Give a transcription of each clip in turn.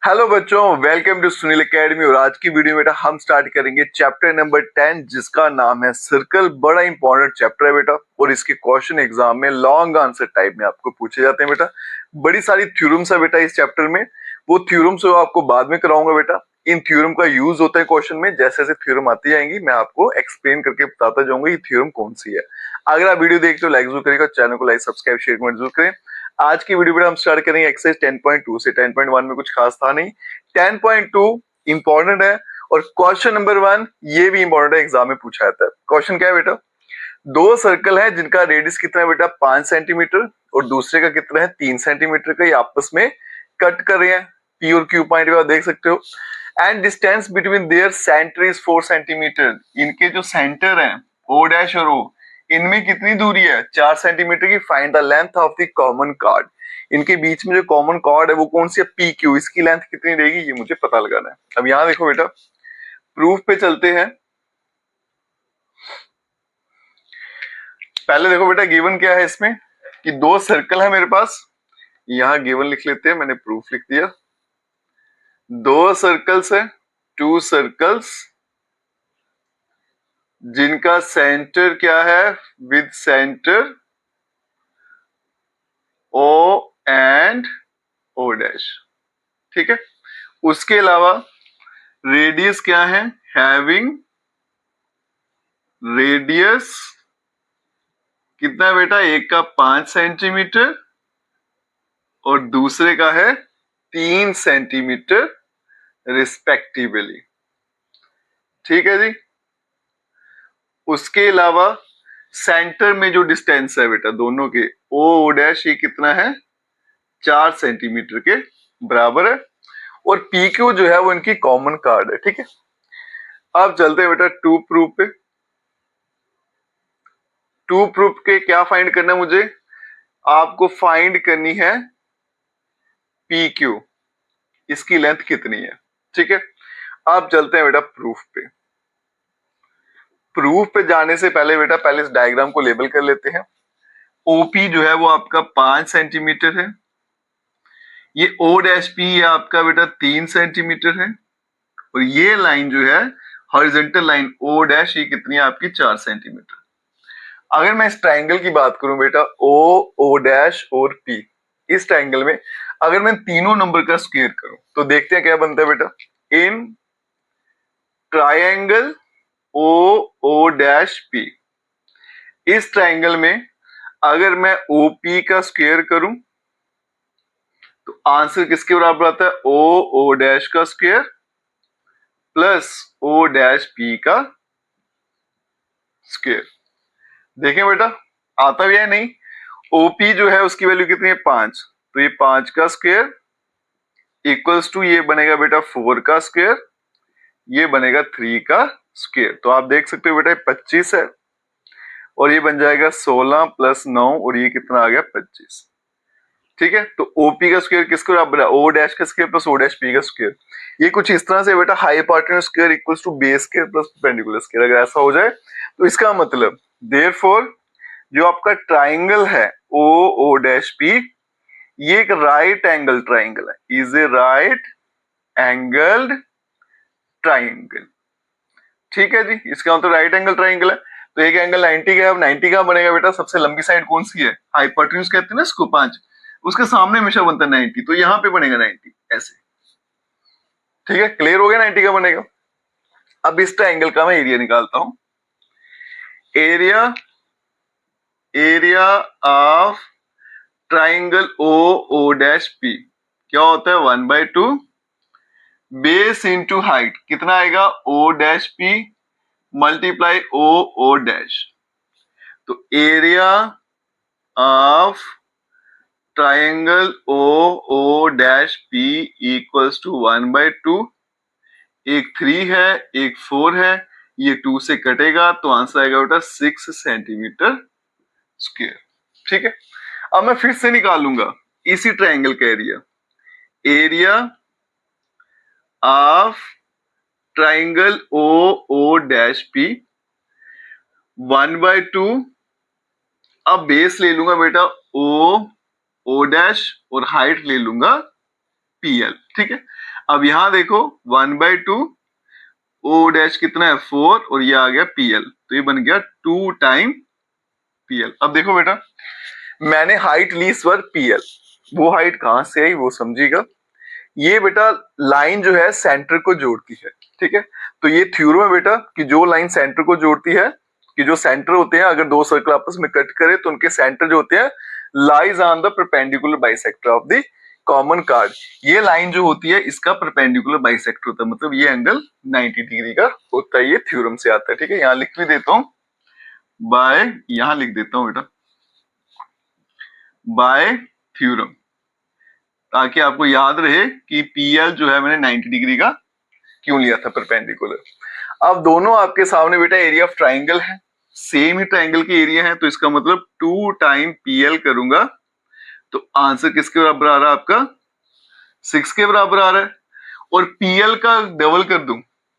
Hello बच्चों, welcome to Sunil academy. और आज की वीडियो में बेटा हम स्टार्ट करेंगे चैप्टर नंबर 10 जिसका नाम है सर्कल। बड़ा इंपॉर्टेंट चैप्टर है बेटा और इसके क्वेश्चन एग्जाम में लॉन्ग आंसर टाइप में आपको पूछे जाते हैं बेटा। बड़ी सारी थ्योरम्स है बेटा इस चैप्टर में। वो थ्योरम्स आपको बाद में कराऊंगा बेटा। इन थ्योरम का यूज होता है क्वेश्चन में। जैसे जैसे थ्योरम आती जाएंगी मैं आपको एक्सप्लेन करके बताता जाऊंगा ये थ्योरम कौन सी है। अगर आप वीडियो देखते हो लाइक जरूर करेगा, चैनल को लाइक सब्सक्राइब शेयर कमेंट जरूर करें। आज की वीडियो में हम स्टार्ट करेंगे एक्सरसाइज 10.2 से। 10.1 में कुछ खास था नहीं। 10.2 इंपॉर्टेंट है और क्वेश्चन नंबर 1 ये भी इंपॉर्टेंट है, एग्जाम में पूछा जाता है। क्वेश्चन क्या है बेटा? दो सर्कल है जिनका रेडियस कितना है बेटा 5 सेंटीमीटर और दूसरे का कितना है 3 सेंटीमीटर का। ये आपस में कट कर रहे हैं। पी और क्यू पॉइंट पे आप देख सकते हो। And distance between their centre is 4 centimetre. इनके जो सेंटर है ओ डैश और ओ, इनमें कितनी दूरी है 4 सेंटीमीटर की। Find the length of the common card. इनके बीच में जो कॉमन कॉर्ड है वो कौन सी है? P Q. इसकी लेंथ कितनी रहेगी ये मुझे पता लगाना है। अब यहां देखो बेटा, प्रूफ पे चलते हैं। पहले देखो बेटा गिवन क्या है इसमें कि दो सर्कल है मेरे पास। यहां गिवन लिख लेते हैं, मैंने प्रूफ लिख दिया। दो सर्कल्स है, टू सर्कल्स जिनका सेंटर क्या है? With center O and O dash. ठीक है। उसके अलावा रेडियस क्या है? हैविंग रेडियस कितना है बेटा? एक का 5 सेंटीमीटर और दूसरे का है 3 सेंटीमीटर रिस्पेक्टिवली। ठीक है जी। उसके अलावा सेंटर में जो डिस्टेंस है बेटा दोनों के ओ डैश, ये कितना है? 4 सेंटीमीटर के बराबर है। और पी क्यू जो है वो इनकी कॉमन कार्ड है। ठीक है। अब चलते हैं बेटा टू प्रूफ पे। टू प्रूफ के क्या फाइंड करना है मुझे? आपको फाइंड करनी है पी क्यू, इसकी लेंथ कितनी है। ठीक है। अब चलते हैं बेटा प्रूफ पे। प्रूफ पे जाने से पहले बेटा पहले इस डायग्राम को लेबल कर लेते हैं। ओपी जो है वो आपका 5 सेंटीमीटर है। ये ओ डैश पी है आपका बेटा 3 सेंटीमीटर है। और ये लाइन जो है हॉरिजॉन्टल लाइन ओ डैश, ये कितनी है आपकी? 4 सेंटीमीटर। अगर मैं इस ट्राइंगल की बात करूं बेटा ओ, ओ डैश और पी, इस ट्राइंगल में अगर मैं तीनों नंबर का स्क्वायर करूं तो देखते हैं क्या बनता है बेटा। In triangle O, O dash P, इस ट्राइंगल में अगर मैं ओपी का स्क्वायर करूं तो आंसर किसके बराबर आता है? ओ, ओ डैश का square plus O dash P का स्क्वायर। देखें बेटा आता भी है नहीं। ओपी जो है उसकी वैल्यू कितनी है? 5। तो ये 5 का स्क्वायर इक्वल्स टू ये बनेगा बेटा 4 का स्क्वायर, ये बनेगा 3 का स्क्वायर। तो आप देख सकते हो बेटा 25 है और ये बन जाएगा 16 प्लस 9 और ये कितना आ गया? 25। ठीक है। तो ओपी का स्क्वायर किसके बराबर है? ओ डैश का square plus O dash P का स्क्वायर। ये कुछ इस तरह से बेटा hypotenuse square equals to base square plus perpendicular square. अगर ऐसा हो जाए तो इसका मतलब देयरफॉर जो आपका ट्राइंगल है ओ, ओ डैश पी, ये एक राइट एंगल ट्राइंगल है। Is a right angled triangle. ठीक है जी। इसका मतलब राइट एंगल ट्राइंगल है। तो एक एंगल 90 का है। अब 90 का बनेगा बेटा? सबसे लंबी साइड कौन सी है? हाइपोटेन्यूज कहते हैं ना इसको, 5। उसके सामने हमेशा बनता है 90, तो यहां पे बनेगा 90 ऐसे। ठीक है। क्लियर हो गया? 90 का बनेगा। अब इस ट्राइंगल का मैं एरिया निकालता हूं। Area, area of triangle O, O dash P क्या होता है? 1/2 बेस इंटू हाइट। कितना आएगा? O dash P multiply O, O dash. तो area of triangle O, O dash P equals to 1/2। एक 3 है, एक 4 है, ये 2 से कटेगा तो आंसर आएगा बेटा 6 सेंटीमीटर स्क्वायर। ठीक है। अब मैं फिर से निकालूंगा इसी ट्राइंगल का area. Area of triangle O, O dash P 1/2। अब बेस ले लूंगा बेटा ओ, ओ डैश और हाइट ले लूंगा PL। ठीक है, अब यहां देखो 1/2 O डैश कितना है 4 और ये आ गया PL, तो ये बन गया 2 टाइम PL। अब देखो बेटा, मैंने हाइट ली इस बार PL, वो हाइट कहां से आई वो समझिएगा। ये बेटा लाइन जो है सेंटर को जोड़ती है। ठीक है, तो ये थ्योरम है बेटा कि जो लाइन सेंटर को जोड़ती है, कि जो सेंटर होते हैं अगर दो सर्कल आपस में कट करे तो उनके सेंटर जो होते हैं lies on the perpendicular bisector of the common card. ये लाइन जो होती है इसका परपेंडिकुलर बाइसेक्टर होता है, मतलब ये एंगल 90 डिग्री का होता है। ये थ्योरम से आता है। ठीक है, यहां लिख भी देता हूं बाय, यहां लिख देता हूं बेटा बाय थ्योरम, ताकि आपको याद रहे कि PL जो है मैंने 90 डिग्री का क्यों लिया था परपेंडिकुलर। अब दोनों आपके सामने बेटा एरिया ऑफ ट्राइंगल है, सेम ही ट्राइंगल के एरिया है, तो इसका मतलब 2 टाइम PL करूंगा तो आंसर किसके बराबर आ रहा है आपका 6 के बराबर आ रहा है। और PL का डबल कर दूं,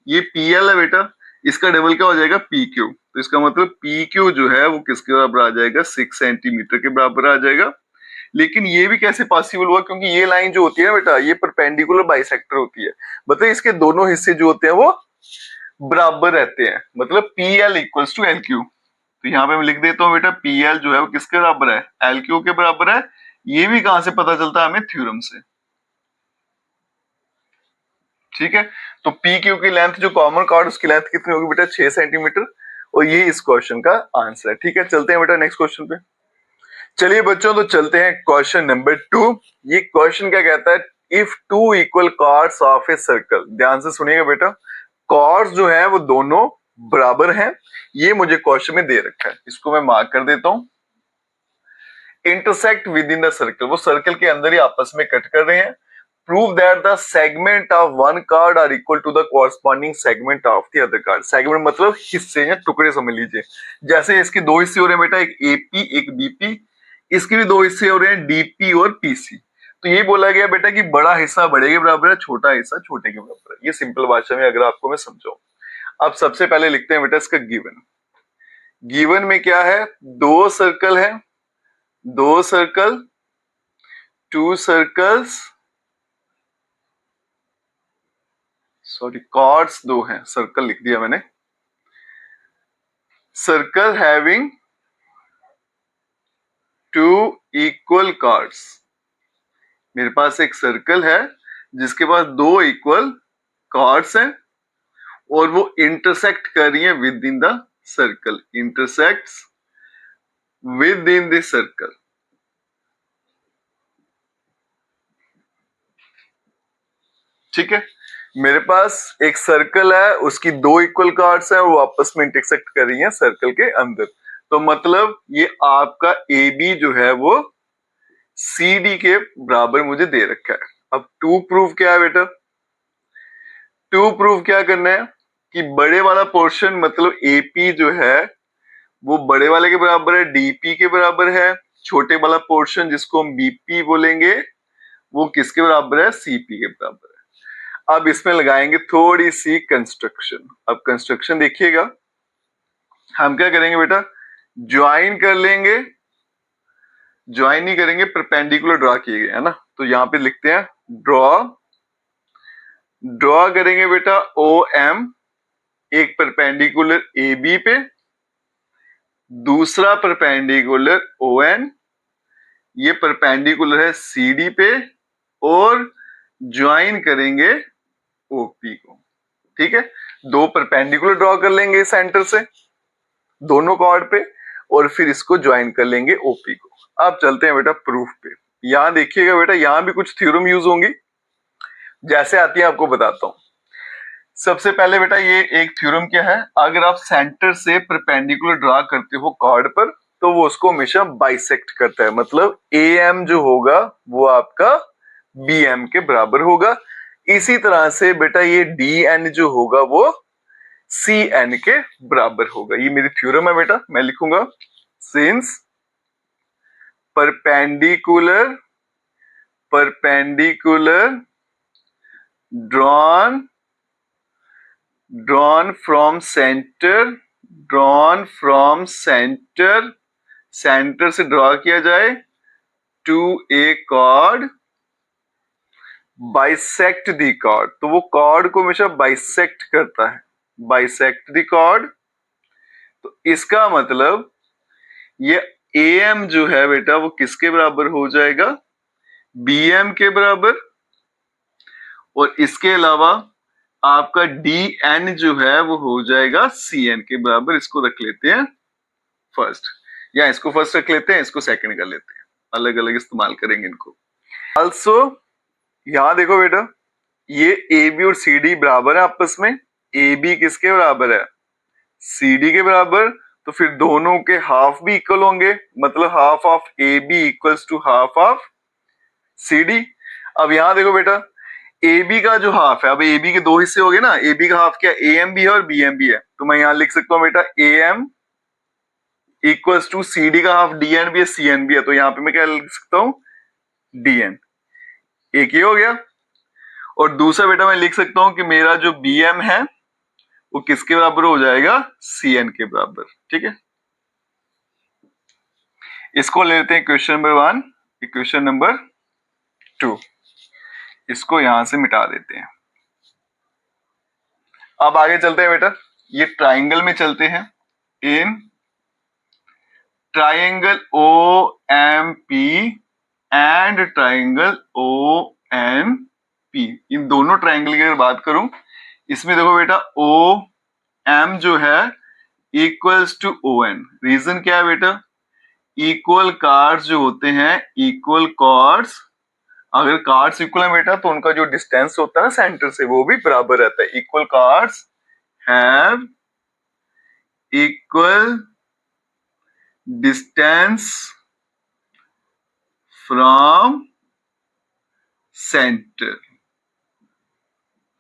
ये PL है बेटा, इसका डबल क्या हो जाएगा PQ, तो इसका मतलब PQ जो है वो किसके बराबर आ जाएगा 6 सेंटीमीटर के बराबर आ जाएगा। लेकिन ये भी कैसे पॉसिबल हुआ, क्योंकि ये लाइन जो होती है ना बेटा ये परपेंडिकुलर बाइसेक्टर होती है, मतलब इसके दोनों हिस्से जो होते हैं वो बराबर रहते हैं, मतलब PL इक्वल्स टू LQ। तो यहाँ पे मैं लिख देता हूँ बेटा PL जो है वो किसके बराबर है LQ के बराबर है। ये भी कहां से पता चलता है हमें थ्योरम से। ठीक है, तो PQ की लेंथ जो कॉमन कार्ड उसकी लेंथ कितनी होगी बेटा 6 सेंटीमीटर, और ये इस क्वेश्चन का आंसर है। ठीक है, चलते हैं बेटा नेक्स्ट क्वेश्चन पे। चलिए बच्चों, तो चलते हैं क्वेश्चन नंबर 2। ये क्वेश्चन क्या कहता है, if two equal chords of a circle, ध्यान से सुनिएगा बेटा, कॉर्ड्स जो है वो दोनों बराबर हैं, ये मुझे क्वेश्चन में दे रखा है, इसको मैं मार्क कर देता हूं। Intersect with in the circle, वो सर्कल के अंदर ही आपस में कट कर रहे हैं। Prove that the segment of one chord are equal to the corresponding segment of the other chord. Segment मतलब हिस्से या टुकड़े समझ लीजिए। जैसे इसके दो हिस्से हो रहे हैं बेटा, एक AP एक BP, इसके भी दो हिस्से हो रहे हैं DP और PC। तो ये बोला गया बेटा कि बड़ा हिस्सा बड़े के बराबर है, छोटा हिस्सा छोटे के बराबर है। ये सिंपल भाषा में अगर आपको मैं समझाऊं। अब सबसे पहले लिखते हैं बेटा इसका गिवन। गिवन में क्या है, दो सर्कल है, दो circle, two circles, sorry chords दो हैं, सर्कल लिख दिया मैंने। Circle having two equal chords, मेरे पास एक सर्कल है जिसके पास दो इक्वल कॉर्ड्स हैं और वो इंटरसेक्ट कर रही है with in the circle, intersects with in the circle. ठीक है, मेरे पास एक सर्कल है, उसकी दो इक्वल कॉर्ड्स हैं, वो आपस में इंटरसेक्ट कर रही हैं सर्कल के अंदर। तो मतलब ये आपका AB जो है वो CD के बराबर मुझे दे रखा है। अब टू प्रूफ क्या है बेटा, टू प्रूफ क्या करना है कि बड़े वाला पोर्शन मतलब AP जो है वो बड़े वाले के बराबर है, DP के बराबर है। छोटे वाला पोर्शन जिसको हम BP बोलेंगे वो किसके बराबर है CP के बराबर है। अब इसमें लगाएंगे थोड़ी सी कंस्ट्रक्शन। अब कंस्ट्रक्शन देखिएगा, हम क्या करेंगे बेटा, ज्वाइन कर लेंगे, ज्वाइन नहीं करेंगे, परपेंडिकुलर ड्रॉ किए गए है ना, तो यहां पे लिखते हैं ड्रॉ, ड्रॉ करेंगे बेटा OM एक परपेंडिकुलर AB पे, दूसरा परपेंडिकुलर ON, ये परपेंडिकुलर है CD पे, और ज्वाइन करेंगे OP को। ठीक है, दो परपेंडिकुलर ड्रॉ कर लेंगे सेंटर से दोनों कॉर्ड पे, और फिर इसको ज्वाइन कर लेंगे OP को। अब चलते हैं बेटा प्रूफ पे। यहां देखिएगा बेटा, यहां भी कुछ थ्योरम यूज होंगी, जैसे आती है आपको बताता हूं। सबसे पहले बेटा ये एक थ्योरम क्या है, अगर आप सेंटर से परपेंडिकुलर ड्रॉ करते हो कॉर्ड पर तो वो उसको हमेशा बाइसेक्ट करता है, मतलब AM जो होगा वो आपका BM के बराबर होगा। इसी तरह से बेटा ये DN जो होगा वो CN के बराबर होगा। ये मेरी थ्योरम है बेटा, मैं लिखूंगा since perpendicular drawn from center, center से ड्रॉ किया जाए to a chord bisect the chord, तो वो कॉर्ड को हमेशा बाइसेक्ट करता है, बाइसेक्ट दी कॉर्ड। तो इसका मतलब ये AM जो है बेटा वो किसके बराबर हो जाएगा, BM के बराबर। और इसके अलावा आपका DN जो है वो हो जाएगा CN के बराबर। इसको रख लेते हैं फर्स्ट, या इसको फर्स्ट रख लेते हैं, इसको सेकंड कर लेते हैं, अलग अलग इस्तेमाल करेंगे इनको। आल्सो यहां देखो बेटा, ये AB और CD बराबर है आपस में। AB किसके बराबर है, CD के बराबर। तो फिर दोनों के हाफ भी इक्वल होंगे, मतलब half of AB equals to half of CD। अब यहां देखो बेटा, AB का जो हाफ है, अब AB के दो हिस्से हो गए ना, AB का हाफ क्या, AM भी है और BM भी है। तो मैं यहां लिख सकता हूं बेटा AM इक्वल्स टू CD का हाफ DN भी है, CN भी है। तो यहां पे मैं क्या लिख सकता हूं, DN। एक ये हो गया। और दूसरा बेटा मैं लिख सकता हूं कि मेरा जो BM है वो किसके बराबर हो जाएगा, CN के बराबर। ठीक है, इसको ले लेते हैं क्वेश्चन नंबर 1, क्वेश्चन नंबर 2, इसको यहां से मिटा देते हैं। अब आगे चलते हैं बेटा, ये ट्राइंगल में चलते हैं। In triangle OMP and triangle ONP, इन दोनों ट्राइंगल की अगर बात करूं, इसमें देखो बेटा OM जो है इक्वल्स टू ON। रीजन क्या है बेटा, इक्वल कार्ड्स जो होते हैं, इक्वल कार्ड्स, अगर कार्ड्स इक्वल है बेटा तो उनका जो डिस्टेंस होता है ना सेंटर से, वो भी बराबर रहता है। Equal cards have equal distance from centre.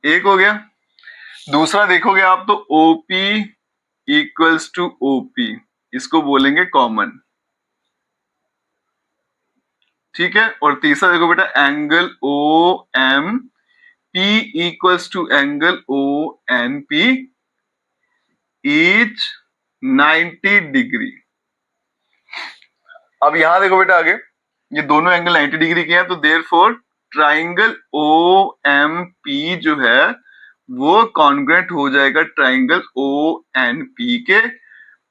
एक हो गया। दूसरा देखोगे आप तो OP इक्वल्स टू OP, इसको बोलेंगे कॉमन। ठीक है, और तीसरा देखो बेटा, angle OMP equals to angle ONP each 90 degree. अब यहां देखो बेटा आगे, ये दोनों एंगल 90 डिग्री के हैं, तो देयरफॉर ट्राइंगल OMP जो है वो कॉन्ग्रुएंट हो जाएगा ट्राइंगल ONP के।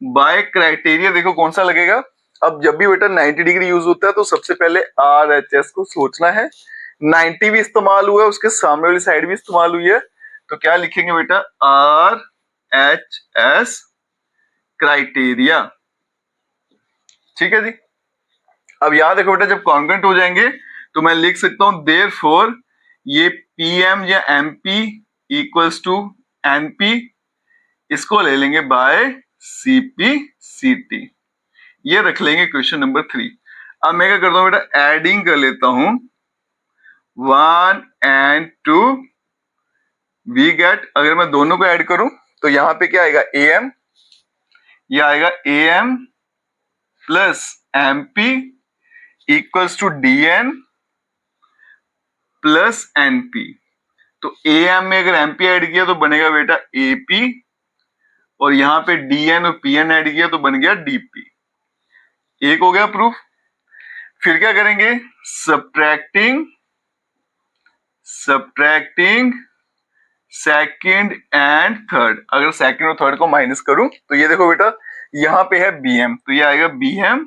बाय क्राइटेरिया देखो कौन सा लगेगा। अब जब भी बेटा 90 डिग्री यूज होता है तो सबसे पहले RHS को सोचना है। 90 भी इस्तेमाल हुआ है, उसके सामने वाली साइड भी इस्तेमाल हुई है, तो क्या लिखेंगे बेटा, RHS क्राइटेरिया। ठीक है जी। अब याद देखो बेटा, जब कॉन्ग्रुएंट हो जाएंगे तो मैं लिख सकता हूं देयरफॉर ये PM या MP इक्वल्स टू NP, इसको ले लेंगे बाय CP/CT। ये रख लेंगे क्वेश्चन नंबर 3। अब मैं क्या करता हूं बेटा, एडिंग कर लेता हूं 1 and 2, वी गेट, अगर मैं दोनों को ऐड करूं तो यहां पे क्या आएगा, AM, ये आएगा AM plus MP equals to DN plus NP। तो AM में अगर MP ऐड किया तो बनेगा बेटा AP, और यहां पे DN और PN ऐड किया तो बन गया DP। एक हो गया प्रूफ। फिर क्या करेंगे, सब्ट्रैक्टिंग सेकंड एंड थर्ड। अगर सेकंड और थर्ड को माइनस करूं तो ये देखो बेटा, यहां पे है BM, तो ये आएगा BM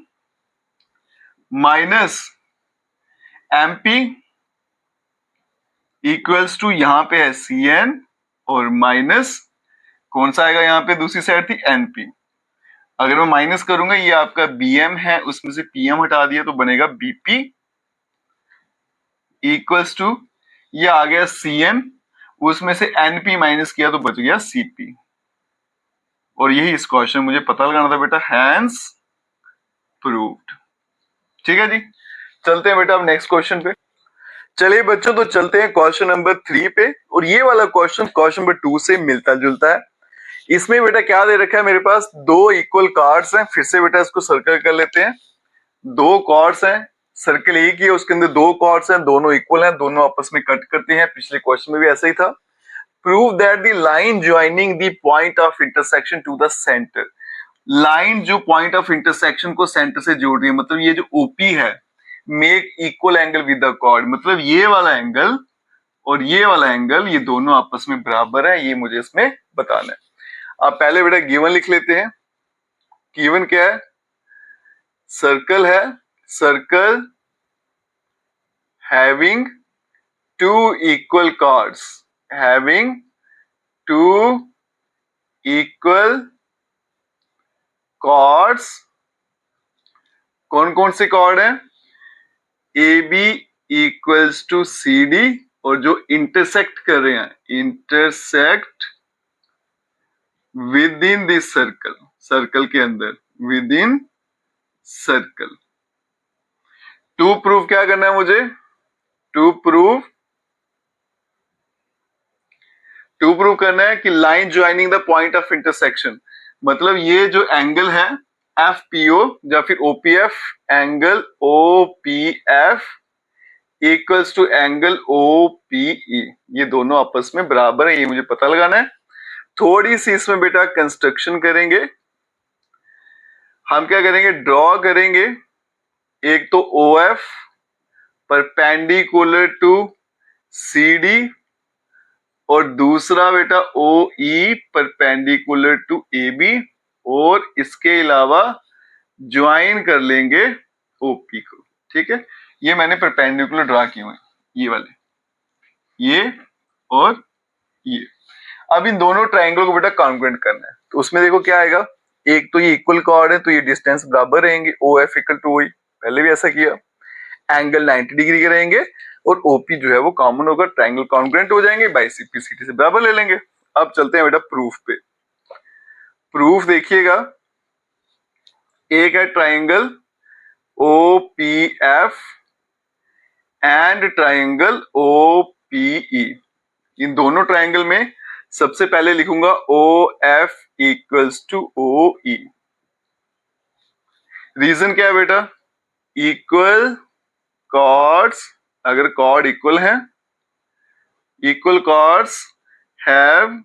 minus MP equals to, यहां पे है CN, और माइनस कौन सा आएगा, यहां पे दूसरी साइड थी NP। अगर मैं माइनस करूंगा, ये आपका BM है, उसमें से PM हटा दिया तो बनेगा BP इक्वल्स टू, ये आ गया CN, उसमें से NP माइनस किया तो बच गया CP। और यही इस क्वेश्चन मुझे पता लगाना था बेटा, हैंस प्रूव्ड। ठीक है जी, चलते हैं बेटा अब नेक्स्ट क्वेश्चन पे। चलिए बच्चों, तो चलते हैं क्वेश्चन नंबर 3 पे। और ये वाला क्वेश्चन क्वेश्चन नंबर 2 से मिलता जुलता है। इसमें बेटा क्या दे रखा है, मेरे पास दो इक्वल कार्ड्स हैं। फिर से बेटा इसको सर्कल कर लेते हैं। दो कार्ड्स हैं, सर्कल एक ही है, उसके अंदर दो कार्ड्स हैं, दोनों इक्वल हैं, दोनों आपस में कट करते हैं। पिछले क्वेश्चन में भी ऐसा ही था। Prove that the line joining the point of intersection to the center. Line जो पॉइंट ऑफ इंटरसेक्शन को सेंटर से जोड़ रही है, मतलब ये जो OP है, make equal angle with the chord, मतलब ये वाला एंगल और ये वाला एंगल, ये दोनों आपस में बराबर है, ये मुझे इसमें बताना है। अब पहले बेटा गिवन लिख लेते हैं। गिवन क्या है? सर्कल है, circle having two equal chords, having two equal chords. कौन कौन से कॉर्ड हैं? A B equals to C D, और जो इंटरसेक्ट कर रहे हैं, intersect with in this circle, circle के अंदर, with in circle. To prove क्या करना है मुझे? टू प्रूव करना है कि line joining the point of intersection, मतलब ये जो एंगल है एफ पी ओ या फिर OPF, angle O P F equals to angle O P E, ये दोनों आपस में बराबर है, ये मुझे पता लगाना है। थोड़ी सी इसमें बेटा कंस्ट्रक्शन करेंगे। हम क्या करेंगे? ड्रॉ करेंगे। एक तो O F perpendicular to C D, और दूसरा बेटा O E perpendicular to A B, और इसके अलावा ज्वाइन कर लेंगे ओपी को। ठीक है, ये मैंने परपेंडिकुलर ड्रा किए हुए, ये वाले, ये और ये। अब इन दोनों ट्राइंगल को बेटा कॉन्ग्रुएंट करना है, तो उसमें देखो क्या आएगा। एक तो ये इक्वल कॉर्ड है, तो ये डिस्टेंस बराबर रहेंगे, O F equal to O E, पहले भी ऐसा किया। एंगल 90 डिग्री के रहेंगे, और ओपी जो है वो कॉमन होकर ट्राइंगल कॉन्ग्रुएंट हो जाएंगे, बाई सीपी सीटी से बराबर ले लेंगे। अब चलते हैं बेटा प्रूफ पे। प्रूफ देखिएगा, एक है triangle O P F and triangle O P E. इन दोनों ट्राइंगल में सबसे पहले लिखूंगा O F equals to O E. Reason क्या है बेटा? इक्वल कॉर्ड्स, अगर कॉर्ड इक्वल है, equal chords have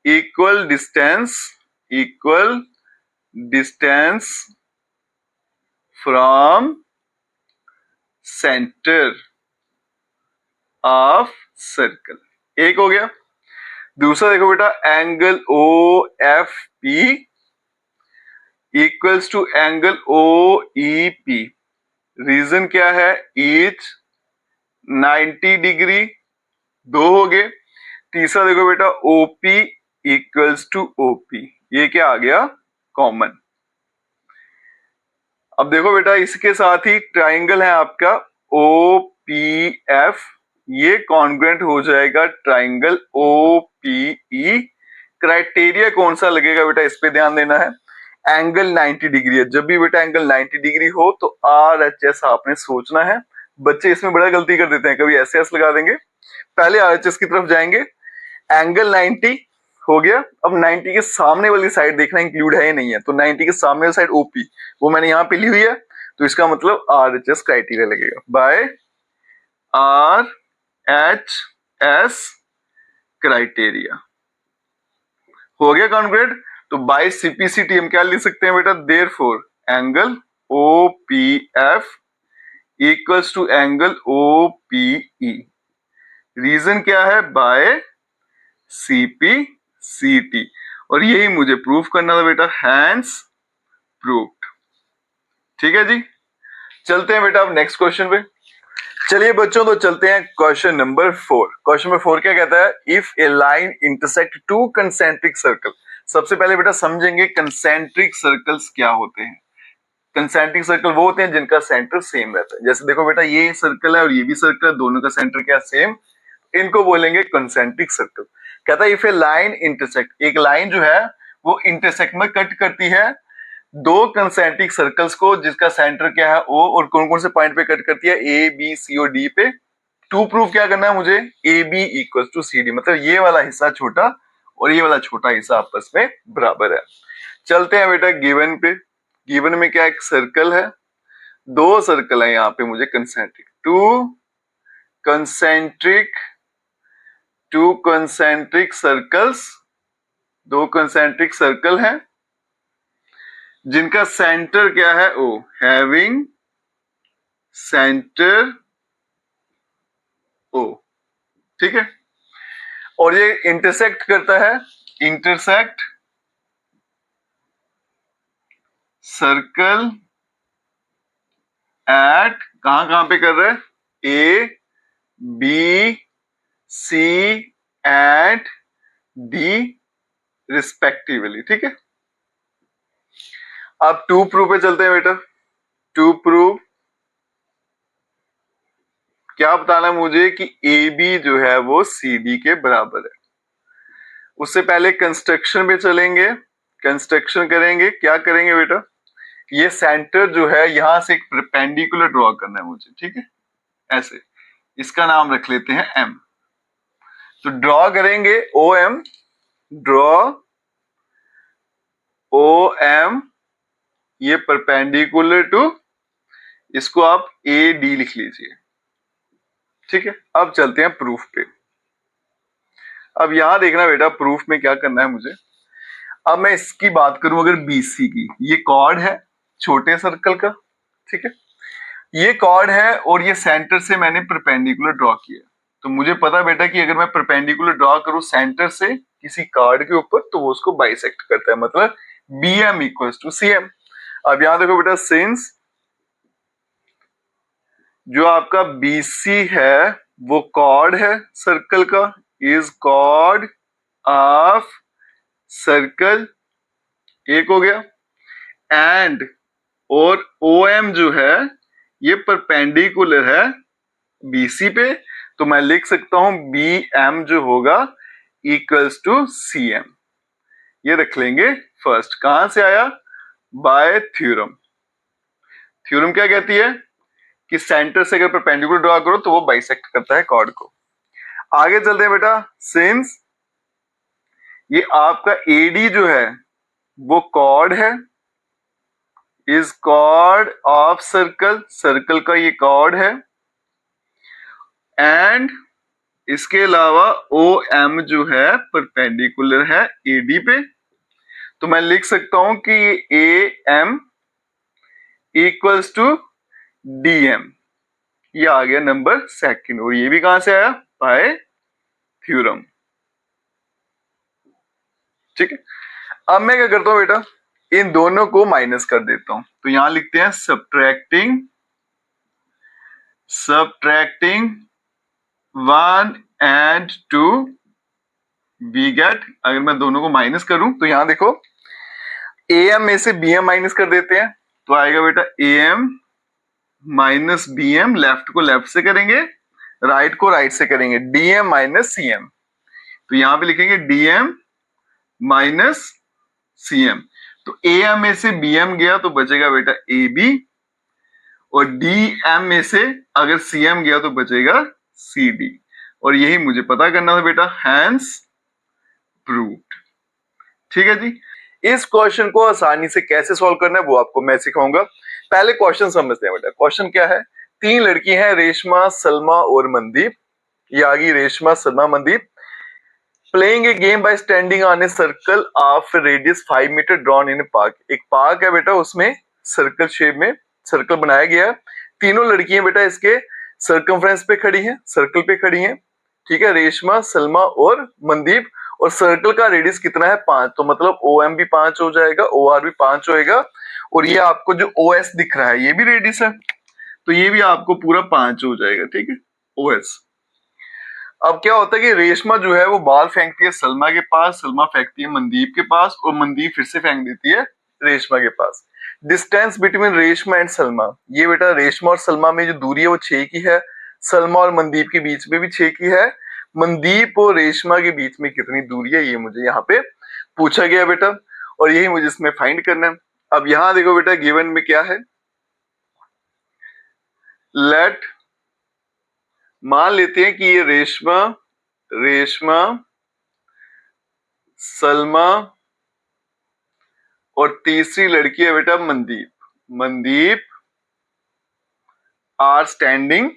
equal distance, equal distance from centre of circle. एक हो गया। दूसरा देखो बेटा, angle O F P equals to angle O E P. Reason क्या है? ईच 90 डिग्री, दो हो गए। तीसरा देखो बेटा, ओपी इक्वल्स टू ओपी, ये क्या आ गया? कॉमन। अब देखो बेटा, इसके साथ ही ट्राइंगल है आपका ओ पी एफ, ये कॉन्ग्रुएंट हो जाएगा triangle O P E. Criteria कौन सा लगेगा बेटा, इस पे ध्यान देना है। एंगल 90 डिग्री है, जब भी बेटा एंगल 90 डिग्री हो तो आर एच एस आपने सोचना है। बच्चे इसमें बड़ा गलती कर देते हैं, कभी ऐसे एस लगा देंगे, पहले आर एच एस की तरफ जाएंगे। एंगल 90 हो गया, अब 90 के सामने वाली साइड देखना इंक्लूड है या नहीं है, तो 90 के सामने वाली साइड ओपी, वो मैंने यहाँ पे ली हुई है, तो इसका मतलब आर एच एस क्राइटेरिया लगेगा, by R H S criteria. हो गया कॉन्ग्रुएंट, तो बाय सीपीसीटी हम क्या लिख सकते हैं बेटा? Therefore angle O P F equals to angle O P E. Reason क्या है? बाय सीपी सीटी, और यही मुझे प्रूफ करना था बेटा, हैंस प्रूव्ड। ठीक है जी, चलते हैं बेटा अब नेक्स्ट क्वेश्चन पे। चलिए बच्चों, तो चलते हैं क्वेश्चन नंबर 4। क्वेश्चन नंबर 4 क्या कहता है? If A line intersect two concentric circle. सबसे पहले बेटा समझेंगे कंसेंट्रिक सर्कल्स क्या होते हैं। कंसेंट्रिक सर्कल वो होते हैं जिनका सेंटर सेम रहता है। जैसे देखो बेटा, ये सर्कल है और ये भी सर्कल है, दोनों का सेंटर क्या सेम, इनको बोलेंगे कंसेंट्रिक सर्कल। कहता है इफ ए लाइन इंटरसेक्ट, एक लाइन जो है वो इंटरसेक्ट में कट करती है दो कंसेंट्रिक सर्कल्स को, जिसका सेंटर क्या है ओ, और कौन कौन से पॉइंट पे कट करती है? ए बी सी और डी पे। टू प्रूफ क्या करना है मुझे? A B equal to C D, मतलब ये वाला हिस्सा छोटा और ये वाला छोटा हिस्सा आपस में बराबर है। चलते हैं बेटा गिवन पे। गिवन में क्या, एक सर्कल है, दो सर्कल है यहाँ पे मुझे कंसेंट्रिक, टू कंसेंट्रिक सर्कल्स, दो कंसेंट्रिक सर्कल हैं जिनका सेंटर क्या है ओ, हैविंग सेंटर ओ। ठीक है, और ये इंटरसेक्ट करता है, इंटरसेक्ट सर्कल एट, कहां कहां पे कर रहा है, A B C and D respectively. ठीक है, अब टू प्रूफ पे चलते हैं बेटा। टू प्रूफ क्या बताना है मुझे कि ए बी जो है वो सी डी के बराबर है। उससे पहले कंस्ट्रक्शन पे चलेंगे, कंस्ट्रक्शन करेंगे। क्या करेंगे बेटा, ये सेंटर जो है यहां से एक परपेंडिकुलर ड्रॉ करना है मुझे। ठीक है, ऐसे, इसका नाम रख लेते हैं एम। तो ड्रॉ करेंगे O M, draw O M, ये परपेंडिकुलर टू, इसको आप ए डी लिख लीजिए। ठीक है, अब चलते हैं प्रूफ पे। अब यहां देखना बेटा, प्रूफ में क्या करना है मुझे। अब मैं इसकी बात करूं अगर बीसी की, ये कॉर्ड है छोटे सर्कल का। ठीक है, ये कॉर्ड है और ये सेंटर से मैंने परपेंडिकुलर ड्रॉ किया। तो मुझे पता बेटा कि अगर मैं परपेंडिकुलर ड्रॉ करूं सेंटर से किसी कार्ड के ऊपर तो वो उसको बाइसेक्ट करता है, मतलब B M equal to C M. अब यहां देखो बेटा, सिंस जो आपका बीसी है वो कॉर्ड है सर्कल का, इज कॉर्ड ऑफ सर्कल, एक हो गया, एंड और ओ एम जो है ये परपेंडिकुलर है बीसी पे, तो मैं लिख सकता हूं बी एम जो होगा इक्वल्स टू सी एम। ये रख लेंगे फर्स्ट। कहां से आया, बाय थ्योरम। थ्योरम क्या कहती है कि सेंटर से अगर परपेंडिकुलर ड्रॉ करो तो वो बाइसेक्ट करता है कॉर्ड को। आगे चलते हैं बेटा, सिंस ये आपका एडी जो है वो कॉर्ड है, is chord of circle, circle का ये कॉर्ड है, एंड इसके अलावा ओ एम जो है परपेंडिकुलर है एडी पे, तो मैं लिख सकता हूं कि A M equals to D M. ये आ गया नंबर सेकंड, और ये भी कहां से आया, बाय थ्योरम। ठीक है, अब मैं क्या करता हूं बेटा, इन दोनों को माइनस कर देता हूं। तो यहां लिखते हैं subtracting, subtracting 1 and 2 we get, अगर मैं दोनों को माइनस करूं तो यहां देखो ए एम में से बी एम माइनस कर देते हैं, तो आएगा बेटा A M minus B M, left को लेफ्ट से करेंगे, राइट को राइट से करेंगे, D M minus C M. तो यहां पे लिखेंगे D M minus C M. तो ए एम में से बी एम गया तो बचेगा बेटा ए बी, और डी एम में से अगर सी एम गया तो बचेगा सी डी, और यही मुझे पता करना था बेटा, हैंस प्रूव्ड। ठीक है जी, इस क्वेश्चन को आसानी से कैसे सॉल्व करना है वो आपको मैं सिखाऊंगा। पहले क्वेश्चन समझते हैं बेटा। क्वेश्चन क्या है, तीन लड़की हैं, रेशमा, सलमा और मनदीप। ये आ गई Reshma, Salma, Mandeep. Playing a game by standing on a circle of radius 5 metre drawn in a park. एक पार्क है बेटा, उसमें सर्कल शेप में सर्कल बनाया गया है। तीनों लड़कियां बेटा इसके सर्कमफ्रेंस पे खड़ी हैं, सर्कल पे खड़ी हैं। ठीक है, रेशमा, सलमा और मनदीप। और सर्कल का रेडियस कितना है, 5, तो मतलब ओ एम भी 5 हो जाएगा, ओ आर भी 5 होएगा, और ये आपको जो ओ एस दिख रहा है ये भी रेडियस है, तो ये भी आपको पूरा 5 हो जाएगा। ठीक है, ओ एस। अब क्या होता है कि रेशमा जो है वो बाल फेंकती है सलमा के पास, सलमा फेंकती है मनदीप के पास, और मनदीप फिर से फेंक देती है रेशमा के पास। Distance between Reshma and Salma, ये बेटा रेशमा और सलमा में जो दूरी है वो 6 की है, सलमा और मनदीप के बीच में भी 6 की है, मनदीप और रेशमा के बीच में कितनी दूरी है ये मुझे यहाँ पे पूछा गया बेटा, और यही मुझे इसमें फाइंड करना है। अब यहां देखो बेटा, गिवन में क्या है, लेट, मान लेते हैं कि ये रेशमा, रेशमा, सलमा और तीसरी लड़की है बेटा Mandeep, Mandeep are standing,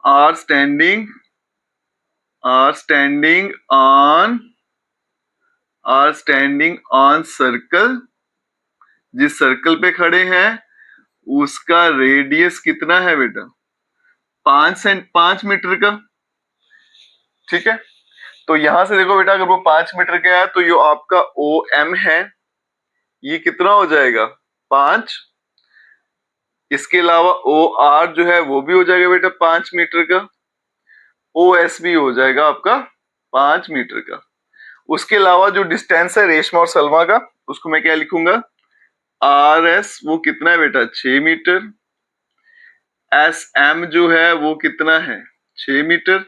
are standing, are standing on, are standing on circle. जिस सर्कल पे खड़े हैं उसका रेडियस कितना है बेटा, 5 मीटर का। ठीक है। तो यहां से देखो बेटा, अगर वो 5 मीटर का है तो ये आपका ओ एम है, ये कितना हो जाएगा 5। इसके अलावा ओ आर जो है वो भी हो जाएगा बेटा 5 मीटर का, ओ एस भी हो जाएगा आपका 5 मीटर का। उसके अलावा जो डिस्टेंस है रेशमा और सलमा का, उसको मैं क्या लिखूंगा, आर एस वो कितना है बेटा 6 मीटर, एस एम जो है वो कितना है 6 मीटर,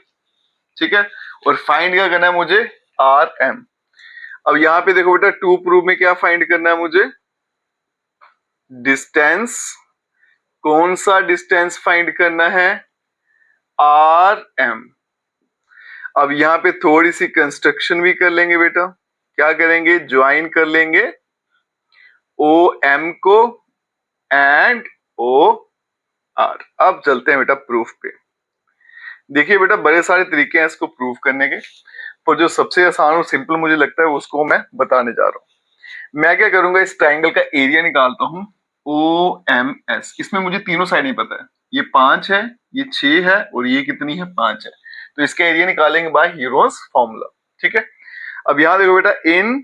ठीक है। और फाइंड क्या करना है मुझे, आर एम। अब यहाँ पे देखो बेटा, टू प्रूफ में क्या फाइंड करना है मुझे, डिस्टेंस। कौन सा डिस्टेंस फाइंड करना है, आर एम। अब यहाँ पे थोड़ी सी कंस्ट्रक्शन भी कर लेंगे बेटा, क्या करेंगे, ज्वाइन कर लेंगे ओ एम को एंड ओ आर। अब चलते हैं बेटा प्रूफ पे। देखिए बेटा, बड़े सारे तरीके हैं इसको प्रूफ करने के, पर जो सबसे आसान और सिंपल मुझे लगता है उसको मैं बताने जा रहा हूं। मैं क्या करूंगा, इस ट्राइंगल का एरिया निकालता हूं, ओ एम एस। इसमें मुझे तीनों साइड नहीं पता है, ये 5 है, ये 6 है और ये कितनी है 5 है। तो इसका एरिया निकालेंगे बाय हीरोज फॉर्मूला, ठीक है। अब यहां देखो बेटा, in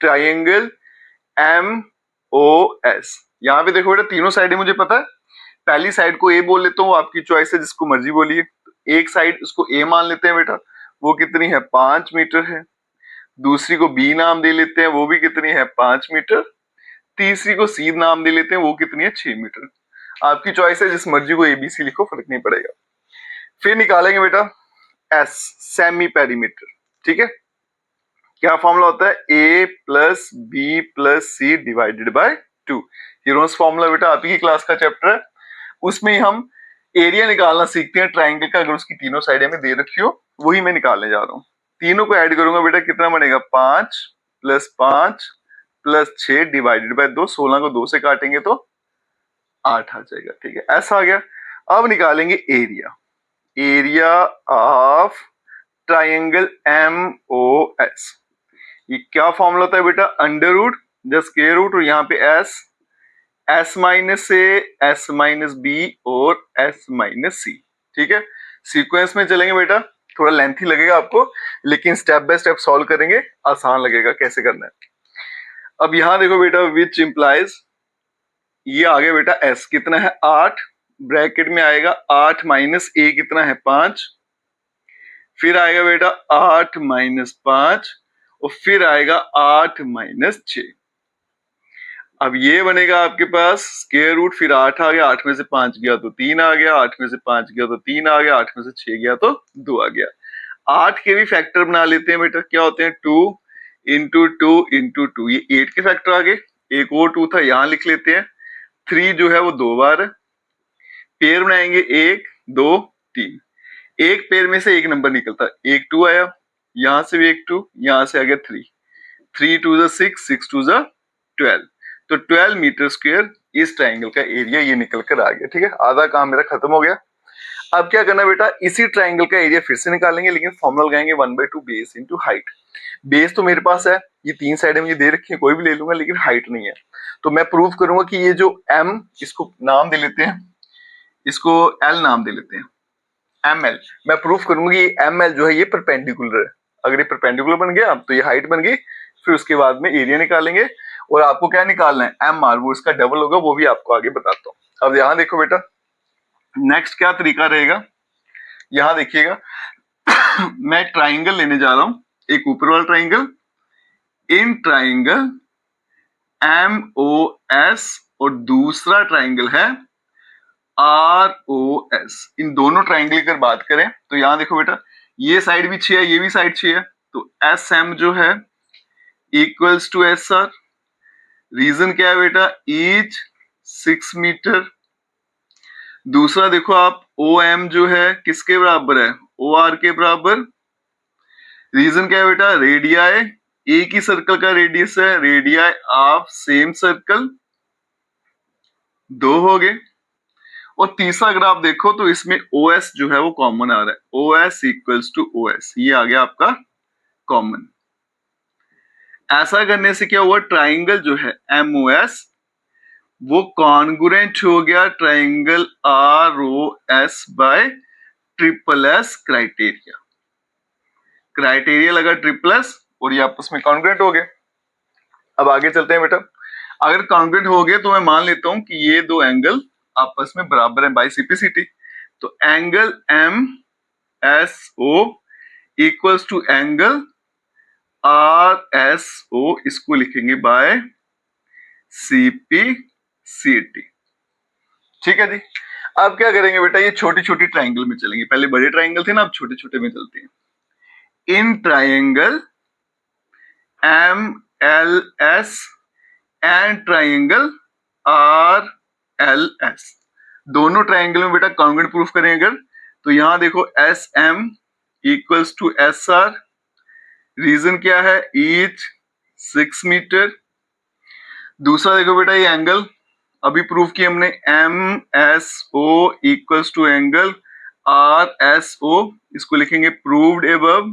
triangle M O S, यहां पे देखो बेटा तीनों साइडें मुझे पता है। पहली साइड को ए बोल लेता हूँ, आपकी चॉइस है, जिसको मर्जी बोलिए। एक साइड उसको ए मान लेते हैं बेटा, वो कितनी है 5 मीटर है। दूसरी को बी नाम दे लेते हैं, वो भी कितनी है 5 मीटर। तीसरी को सी नाम दे लेते हैं, वो कितनी है 6 मीटर। आपकी चॉइस है, जिस मर्जी को एबीसी लिखो, फर्क नहीं पड़ेगा। फिर निकालेंगे बेटा एस, सेमी पेरीमीटर, ठीक है। क्या फॉर्मूला होता है, A plus B plus C divided by 2। Hero's formula बेटा आपकी की क्लास का चैप्टर है, उसमें ही हम एरिया निकालना सीखते हैं ट्राइंगल का। अगर उसकी तीनों साइडें में दे रखी हो, वही मैं निकालने जा रहा हूँ। तीनों को ऐड करूंगा बेटा, कितना बनेगा 5 प्लस 5 प्लस 6 डिवाइडेड बाय 2। 16 को 2 से काटेंगे तो 8 आ जाएगा, ठीक है, ऐसा आ गया। अब निकालेंगे area, area of triangle M O S. ये क्या फॉर्मूला होता है बेटा, under root just square root, और यहाँ पे S, S minus A, S minus B और एस माइनस सी, ठीक है। सीक्वेंस में चलेंगे बेटा, थोड़ा लेंथी लगेगा आपको, लेकिन स्टेप बाय स्टेप सॉल्व करेंगे, आसान लगेगा कैसे करना है। अब यहां देखो बेटा, विच इंप्लाइज, ये आ गया बेटा एस कितना है 8, ब्रैकेट में आएगा 8 माइनस ए कितना है 5, फिर आएगा बेटा 8 माइनस 5 और फिर आएगा 8 माइनस 6। अब ये बनेगा आपके पास स्क्वायर रूट, फिर 8 आ गया, 8 में से 5 गया तो 3 आ गया, 8 में से 5 गया तो 3 आ गया, 8 में से 6 गया तो 2 आ गया। 8 के भी फैक्टर बना लेते हैं बेटा, क्या होते हैं 2 इंटू 2 इंटू 2, ये 8 के फैक्टर आ गए। एक और 2 था, यहां लिख लेते हैं। 3 जो है वो 2 बार है, पेयर बनाएंगे 1 2 3, एक पेयर में से एक नंबर निकलता है, एक 2 आया, यहां से भी एक 2, यहां से आ गया 3, 3 2 6, 6 2 12, तो 12 मीटर स्क्वायर इस ट्राइंगल का एरिया ये निकल कर आ गया, ठीक है। आधा काम मेरा खत्म हो गया। अब क्या करना बेटा, इसी ट्राइंगल का एरिया फिर से निकालेंगे, लेकिन फॉर्मूला लगाएंगे 1/2 बेस इंटू हाइट। बेस तो मेरे पास है, ये 3 साइडें मुझे दे रखी है, कोई भी ले लूंगा, लेकिन हाइट नहीं है। तो मैं प्रूव करूंगा कि ये जो m, इसको नाम दे लेते हैं, इसको l नाम दे लेते हैं, ml। मैं प्रूफ करूंगा कि ml जो है ये परपेंडिकुलर है। अगर ये परपेंडिकुलर बन गया तो ये हाइट बन गई। फिर उसके बाद में एरिया निकालेंगे, और आपको क्या निकालना है, एम आर, वो इसका डबल होगा, वो भी आपको आगे बताता हूँ। अब यहां देखो बेटा, नेक्स्ट क्या तरीका रहेगा, यहां देखिएगा मैं ट्राइंगल लेने जा रहा हूं, एक ऊपर वाला triangle, in triangle M O S, और दूसरा ट्राइंगल है आर ओ एस। इन दोनों ट्राइंगल की बात करें तो यहां देखो बेटा, ये साइड भी 6 है, ये भी साइड 6 है, तो एस एम जो है equals to S R. Reason क्या है बेटा, ईच 6 मीटर। दूसरा देखो आप, ओ एम जो है किसके बराबर है, ओ आर के बराबर। रीजन क्या है बेटा, रेडियाई, एक ही सर्कल का रेडियस है, रेडियाई ऑफ सेम सर्कल, 2 हो गए। और तीसरा अगर आप देखो तो इसमें ओ एस जो है वो कॉमन आ रहा है, O S equals to O S, ये आ गया आपका कॉमन। ऐसा करने से क्या हुआ, ट्राइंगल जो है एम ओ एस वो कॉन्ग्रुएंट हो गया triangle R O S by triple S criteria. Criteria लगा ट्रिप्लस और ये आपस में कॉन्ग्रुएंट हो गए। अब आगे चलते हैं बेटा। अगर कॉन्ग्रुएंट हो गए तो मैं मान लेता हूं कि ये दो एंगल आपस में बराबर है बाय सीपीसीटी। तो angle M S O equals to angle R S O, इसको लिखेंगे बाय सीपीसीटी। ठीक है जी। अब क्या करेंगे बेटा, ये छोटी छोटी ट्राइंगल में चलेंगे। पहले बड़े ट्राइंगल थे ना, अब छोटे छोटे में चलते हैं। In triangle M L S and triangle R L S, दोनों ट्राइंगल में बेटा कॉन्ग्रुएंट प्रूफ करें अगर, तो यहां देखो S M equals to S R. Reason क्या है, ईच 6 मीटर। दूसरा देखो बेटा ये एंगल अभी प्रूफ किया हमने, M S O equals to angle R S O, इसको लिखेंगे प्रूव्ड एबव,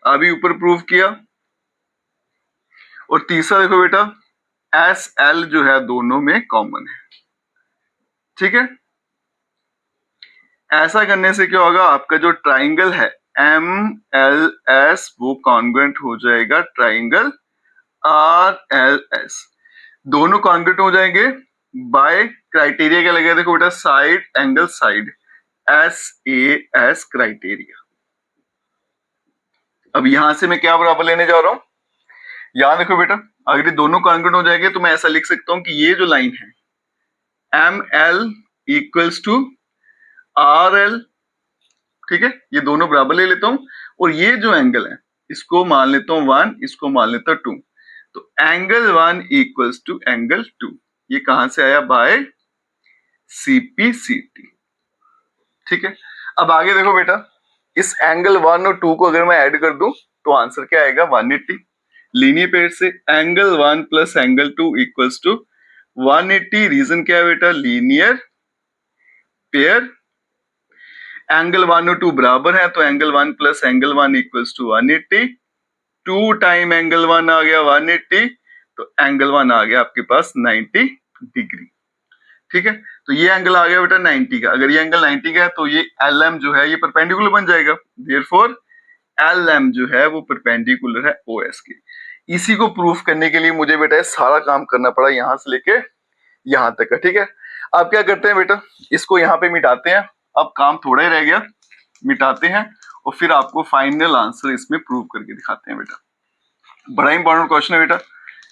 अभी ऊपर प्रूव किया। और तीसरा देखो बेटा एस एल जो है दोनों में कॉमन है। ठीक है, ऐसा करने से क्या होगा, आपका जो ट्राइंगल है एम एल एस वो कॉन्ग्रुएंट हो जाएगा ट्राइंगल आर एल एस, दोनों कॉन्ग्रुएंट हो जाएंगे बाय क्राइटेरिया क्या लगेगा, देखो बेटा side angle side, S A S criteria. अब यहां से मैं क्या बराबर लेने जा रहा हूं, यहां देखो बेटा अगर ये दोनों कॉन्ग्रुएंट हो जाएंगे तो मैं ऐसा लिख सकता हूं कि ये जो लाइन है M L equals to R L, ठीक है, ये दोनों बराबर ले लेता हूं। और ये जो एंगल है इसको मान लेता हूं 1, इसको मान लेता हूं 2, तो एंगल 1 इक्वल्स टू एंगल 2, ये कहां से आया, बाय सीपीसीटी। ठीक है, अब आगे देखो बेटा इस एंगल 1 और 2 को अगर मैं ऐड कर दूं तो आंसर क्या आएगा, 180। लीनियर पेयर से angle 1 plus angle 2 equals to 180। Reason क्या है बेटा, लीनियर पेयर। एंगल 1 और 2 बराबर है तो angle 1 plus angle 1 equals to 180। 2 time angle 1 आ गया 180, तो एंगल 1 आ गया आपके पास 90 डिग्री। ठीक है, तो ये एंगल आ गया बेटा 90 का। अगर ये एंगल 90 का है तो ये एल एम जो है ये परपेंडिकुलर बन जाएगा, देयरफॉर एल एम जो है वो परपेंडिकुलर है ओ एस के। इसी को प्रूफ करने के लिए मुझे बेटा सारा काम करना पड़ा यहां से लेके यहां तक का। ठीक है, अब क्या करते हैं बेटा, इसको यहाँ पे मिटाते हैं, अब काम थोड़ा ही रह गया, मिटाते हैं और फिर आपको फाइनल आंसर इसमें प्रूव करके दिखाते हैं बेटा। बड़ा इंपॉर्टेंट क्वेश्चन है बेटा,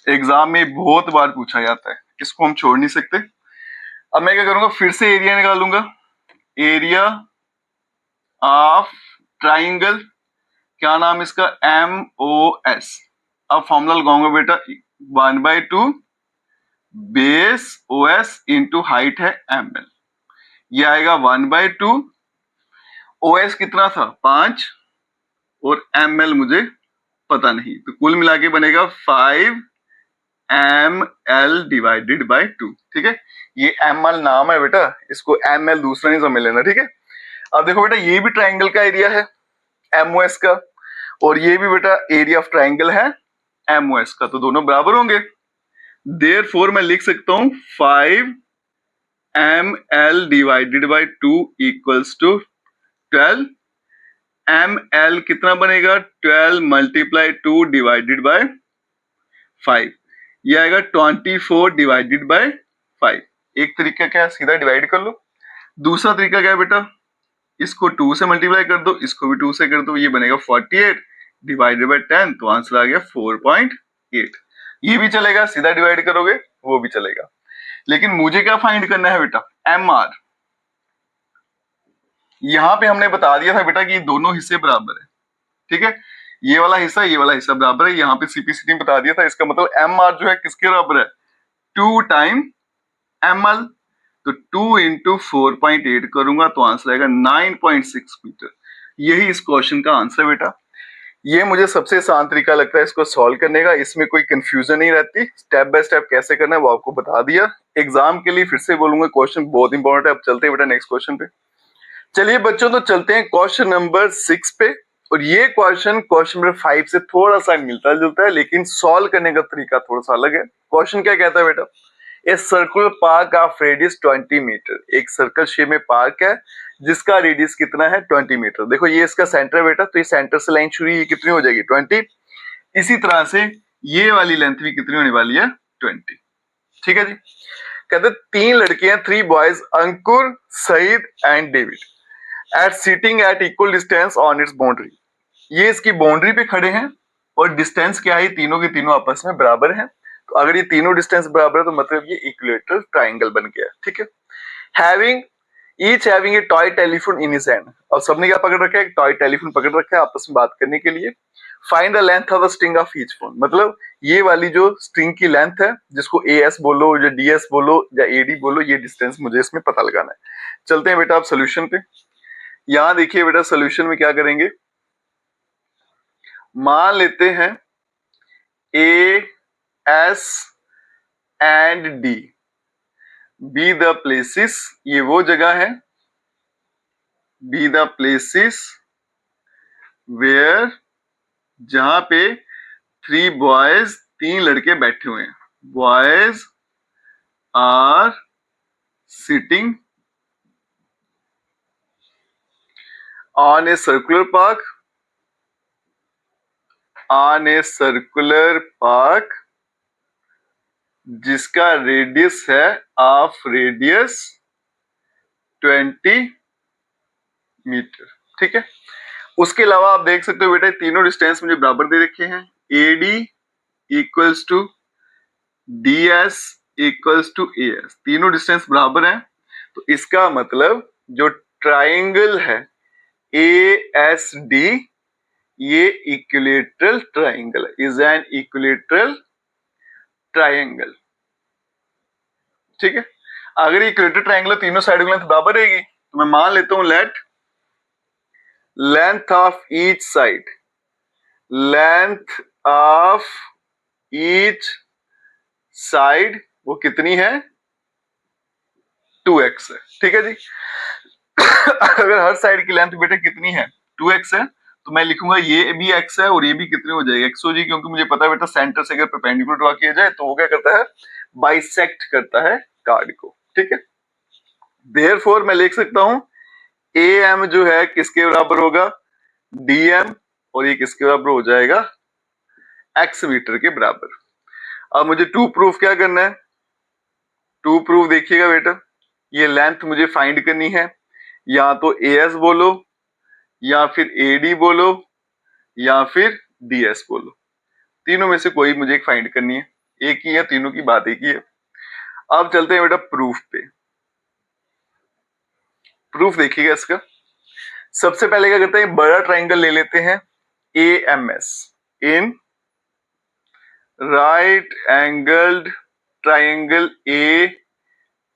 एग्जाम में बहुत बार पूछा जाता है, इसको हम छोड़ नहीं सकते। अब मैं क्या करूंगा, फिर से एरिया निकालूंगा, एरिया ऑफ ट्राइंगल, क्या नाम इसका, एम ओ एस। अब फॉर्मूला लगाऊंगा बेटा 1/2 base O S into height है एम एल, ये आएगा 1/2। ओ एस कितना था 5 और एम एल मुझे पता नहीं, तो कुल मिला के बनेगा 5 एम एल डिवाइडेड बाई 2। ठीक है, ये एम एल नाम है बेटा, इसको एम एल दूसरा नहीं समझ लेना। ठीक है, अब देखो बेटा ये भी ट्राइंगल का एरिया है एमओएस का, और ये भी बेटा एरिया ऑफ ट्राइंगल है एमओएस का, तो दोनों बराबर होंगे। देयरफॉर मैं लिख सकता हूं 5 M L divided by 2 equals to 12। M L कितना बनेगा, 12 मल्टीप्लाई 2 डिवाइडेड बाय 5, ये आएगा 24 डिवाइडेड बाय 5। एक तरीका क्या है, सीधा डिवाइड कर लो। दूसरा तरीका क्या है बेटा, इसको 2 से मल्टीप्लाई कर दो, इसको भी 2 से कर दो, ये बनेगा 48 डिवाइडेड बाय 10, तो आंसर आ गया 4.8। ये भी चलेगा, सीधा डिवाइड करोगे वो भी चलेगा, लेकिन मुझे क्या फाइंड करना है बेटा, एम आर। यहां पे हमने बता दिया था बेटा कि दोनों हिस्से बराबर है। ठीक है, ये वाला हिस्सा बराबर है, यहाँ पे सीपीसीटी बता दिया था। इसका मतलब एम आर जो है किसके बराबर है, 2 टाइम एम एल। तो 2 इंटू 4.8 करूंगा तो आंसर आएगा 9.6 मीटर। यही इस क्वेश्चन का आंसर बेटा। ये मुझे सबसे आसान तरीका लगता है इसको सॉल्व करने का, इसमें कोई कंफ्यूजन नहीं रहती। स्टेप बाय स्टेप कैसे करना है वो आपको बता दिया। एग्जाम के लिए फिर से बोलूंगा क्वेश्चन बहुत इंपॉर्टेंट है। अब चलते हैं बेटा नेक्स्ट क्वेश्चन पे। चलिए बच्चों, तो चलते हैं क्वेश्चन नंबर 6 पे। और ये क्वेश्चन नंबर 5 से थोड़ा सा मिलता जुलता है, लेकिन सॉल्व करने का तरीका थोड़ा सा अलग है। क्वेश्चन क्या कहता है बेटा, a circular park of radius 20 metre, एक सर्कल शेप में पार्क है जिसका रेडियस कितना है 20 मीटर। देखो ये इसका सेंटर है बेटा, तो ये सेंटर से लाइन शुरू हुई, कितनी हो जाएगी 20। इसी तरह से ये वाली लेंथ भी कितनी होने वाली है 20। ठीक है जी। कहते 3 लड़कियां 3 boys Ankur, Saeed and David at sitting at equal distance on its boundary. ये इसकी बाउंड्री पे खड़े हैं और डिस्टेंस क्या है, तीनों के तीनों आपस में बराबर हैं। तो अगर ये तीनों डिस्टेंस बराबर है तो मतलब ये इक्विलेटरल ट्राइंगल बन गया। ठीक है। Having each having a toy telephone in his hand, और सबने क्या पकड़ रखा है, एक टॉय टेलीफोन पकड़ रखा है आपस में बात करने के लिए। Find the length of the string of each phone, मतलब ये वाली जो स्ट्रिंग की लेंथ है, जिसको एएस बोलो या डीएस बोलो या एडी बोलो, ये डिस्टेंस मुझे इसमें पता लगाना है। चलते हैं बेटा आप सोल्यूशन पे। यहां देखिए बेटा सोल्यूशन में क्या करेंगे, मान लेते हैं A S and D be the places, ये वो जगह है, बी द प्लेसेस वेयर, जहां पे 3 बॉयज 3 लड़के बैठे हुए हैं, boys are sitting on a circular park, on a circular park जिसका रेडियस है ऑफ रेडियस 20 मीटर। ठीक है। उसके अलावा आप देख सकते हो बेटा तीनों डिस्टेंस मुझे बराबर दे रखे हैं, AD equals to DS equals to AS, तीनों डिस्टेंस बराबर हैं। तो इसका मतलब जो ट्राइंगल है एएसडी ये इक्विलेटरल ट्राइंगल है, इज एन इक्विलेटरल ट्राइंगल। ठीक है। अगर इक्विलेटरल ट्राइंगल तीनों साइड की लेंथ बराबर रहेगी तो मैं मान लेता हूं late length of each side, length of each side वो कितनी है 2x है। ठीक है जी। अगर हर साइड की लेंथ बेटा कितनी है 2x है तो मैं लिखूंगा ये भी x है और ये भी कितनी हो जाएगी x हो जी, क्योंकि मुझे पता है बेटा सेंटर से अगर परपेंडिकुलर ड्रॉ किया जाए तो वो क्या करता है बाइसेक्ट करता है कार्ड को। ठीक है। देयरफॉर मैं लिख सकता हूं am जो है किसके बराबर होगा dm, और ये किसके बराबर हो जाएगा x मीटर के बराबर। अब मुझे 2 प्रूफ क्या करना है, 2 प्रूफ देखिएगा बेटा, ये लेंथ मुझे फाइंड करनी है, या तो एएस बोलो या फिर एडी बोलो या फिर डीएस बोलो, तीनों में से कोई मुझे फाइंड करनी है, एक ही है, तीनों की बात एक ही है। अब चलते हैं बेटा प्रूफ पे। प्रूफ देखिएगा इसका, सबसे पहले क्या करते हैं बड़ा ट्राइंगल ले लेते हैं AMS, in right angled triangle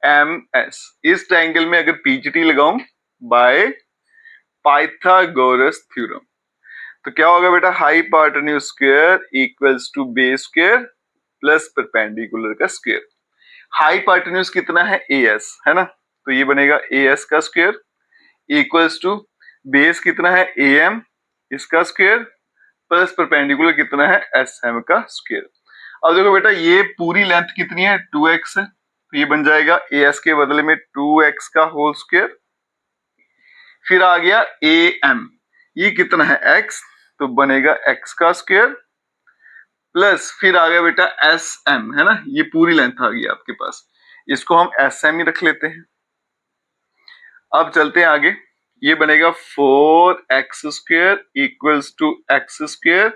AMS। इस ट्राइंगल में अगर पीजीटी लगाऊं बाय पाइथागोरस थ्योरम तो क्या होगा बेटा hypotenuse square equals to base square plus perpendicular का स्क्वायर। हाइपोटेन्यूज कितना है AS है ना, तो ये बनेगा AS का स्क्वायर इक्वल्स टू बेस कितना है AM इसका स्क्वायर प्लस परपेंडिकुलर कितना है SM का स्क्वायर। अब देखो बेटा ये पूरी लेंथ कितनी है 2x है, तो ये बन जाएगा AS के बदले में 2x का होल स्क्वायर। फिर आ गया AM, ये कितना है x, तो बनेगा x का स्क्वायर प्लस फिर आ गया बेटा SM है ना, ये पूरी लेंथ आ गई आपके पास, इसको हम SM ही रख लेते हैं। अब चलते हैं आगे, ये बनेगा 4x square equals to x square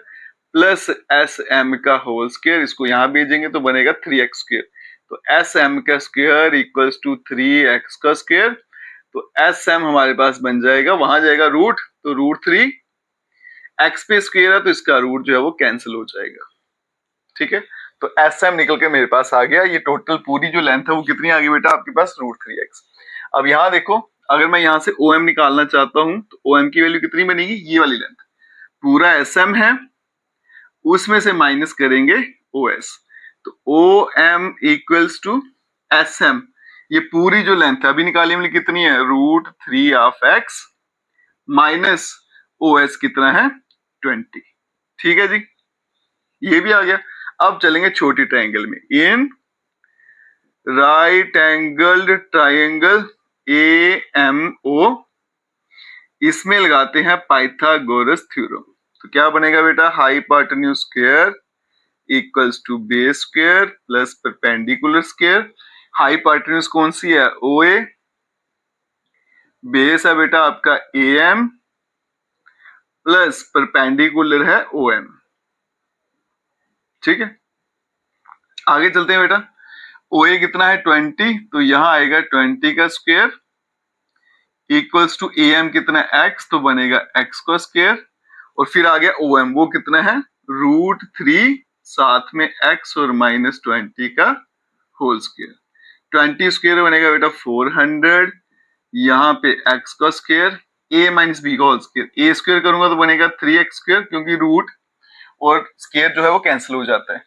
plus SM का होल स्क्वायर, इसको यहां भेजेंगे तो बनेगा 3x स्क्वायर, तो SM का स्क्वायर इक्वल्स टू 3x का स्क्वायर, तो SM हमारे पास बन जाएगा, वहां जाएगा रूट, तो √3, x पे स्क्वायर है तो इसका रूट जो है वो कैंसिल हो जाएगा। ठीक है। तो SM निकल के मेरे पास आ गया, ये टोटल पूरी जो लेंथ है वो कितनी आ गई बेटा आपके पास √3x। अब यहां देखो अगर मैं यहां से OM निकालना चाहता हूं तो OM की वैल्यू कितनी बनेगी, ये वाली लेंथ पूरा SM है उसमें से माइनस करेंगे OS, तो OM इक्वल्स टू SM, ये पूरी जो लेंथ है अभी निकाली हमने कितनी है √3 ऑफ x माइनस OS कितना है 20। ठीक है जी, ये भी आ गया। अब चलेंगे छोटी ट्राइंगल में, in right angled triangle AMO इसमें लगाते हैं पाइथागोरस थ्योरम। तो क्या बनेगा बेटा, hypotenuse square equals to base square plus perpendicular square. Hypotenuse कौन सी है, OA, बेस है बेटा आपका AM प्लस परपेंडिकुलर है OM। ठीक है, आगे चलते हैं बेटा। OA कितना है 20, तो यहां आएगा 20 का स्क्वायर इक्वल्स टू AM कितना है x, तो बनेगा x का स्क्वायर। और फिर आ गया OM, वो कितना है √3 साथ में x और -20 का होल स्क्वायर। 20 स्क्वायर बनेगा बेटा 400, यहाँ पे x का स्क्वायर a माइनस b का होल स्क्वायर। a स्क्वायर करूंगा तो बनेगा 3x स्क्वायर, क्योंकि रूट और स्क्वायर जो है वो कैंसिल हो जाता है,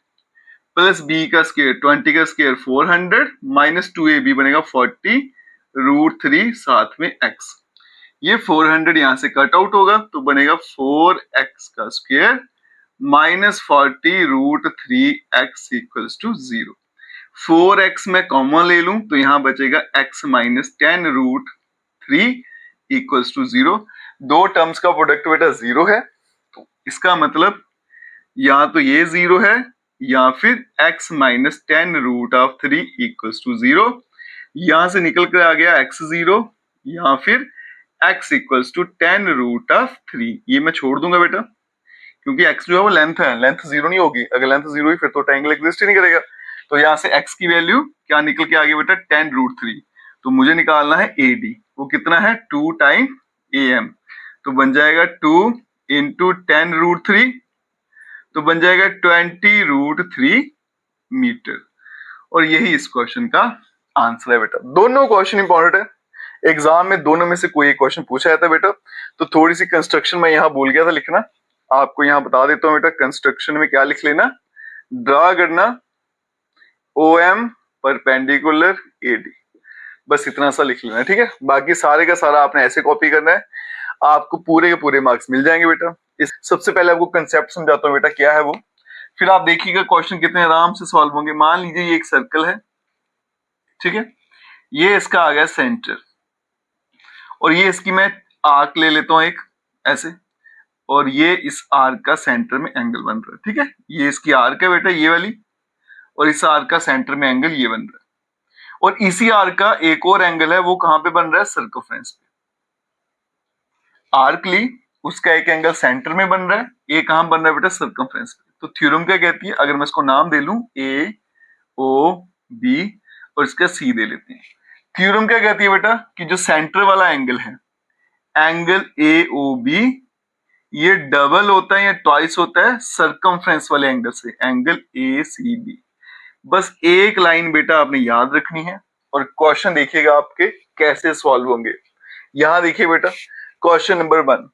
प्लस b का स्क्वायर 20 का स्क्वायर 400 माइनस 2ab बनेगा 40 √3 साथ में x। ये 400 यहां से कट आउट होगा तो बनेगा 4x का square minus 40 √3x equals to 0। 4x में कॉमन ले लूं तो यहां बचेगा x माइनस 10 √3 इक्वल्स टू 0। दो टर्म्स का प्रोडक्ट बेटा 0 है, तो इसका मतलब या तो ये 0 है या फिर x माइनस 10 √3 इक्वल्स टू 0। यहां से निकल कर आ गया x 0 या फिर x इक्वल्स टू 10 √3। ये मैं छोड़ दूंगा बेटा, क्योंकि x जो है वो लेंथ है, लेंथ 0 नहीं होगी। अगर लेंथ 0 हुई फिर तो ट्रायंगल एग्जिस्ट ही नहीं करेगा। तो यहाँ से x की वैल्यू क्या निकल के आ गई बेटा 10 √3। तो मुझे निकालना है AD, वो कितना है 2 टाइम AM, तो बन जाएगा 2 इंटू 10 √3, तो बन जाएगा 20 √3 मीटर। और यही इस क्वेश्चन का आंसर है बेटा। दोनों क्वेश्चन इंपॉर्टेंट है, एग्जाम में दोनों में से कोई एक क्वेश्चन पूछा जाता है बेटा। तो थोड़ी सी कंस्ट्रक्शन में यहाँ भूल गया था लिखना, आपको यहाँ बता देता हूँ बेटा। कंस्ट्रक्शन में क्या लिख लेना, ड्रा करना OM परपेंडिकुलर AD, बस इतना सा लिख लेना, ठीक है। बाकी सारे का सारा आपने ऐसे कॉपी करना है, आपको पूरे के पूरे मार्क्स मिल जाएंगे बेटा। इस सबसे पहले आपको कंसेप्ट समझाता हूँ बेटा क्या है वो, फिर आप देखिएगा क्वेश्चन कितने आराम से सॉल्व होंगे। मान लीजिए ये एक सर्कल है, ठीक है, ये इसका आ गया सेंटर, और ये इसकी मैं आर्क ले लेता हूं एक ऐसे, और ये इस आर्क का सेंटर में एंगल बन रहा है, ठीक है। ये इसकी आर्क है बेटा ये वाली, और इस आर्क का सेंटर में एंगल ये बन रहा है। और इसी आर्क का एक और एंगल है, वो कहां पे बन रहा है, सर्कमफ्रेंस पे। आर्क ली, उसका एक एंगल सेंटर में बन रहा है, ये कहां बन रहा है बेटा, सर्कमफ्रेंस पे। तो थ्योरम क्या कहती है, अगर मैं इसको नाम दे लूं AOB और इसका C दे लेते हैं। थ्योरम क्या कहती है बेटा कि जो सेंटर वाला एंगल है, एंगल AOB, ये डबल होता है या ट्वाइस होता है सर्कमफ्रेंस वाले एंगल से, एंगल ACB। बस एक लाइन बेटा आपने याद रखनी है, और क्वेश्चन देखिएगा आपके कैसे सॉल्व होंगे। यहां देखिए बेटा क्वेश्चन नंबर 1,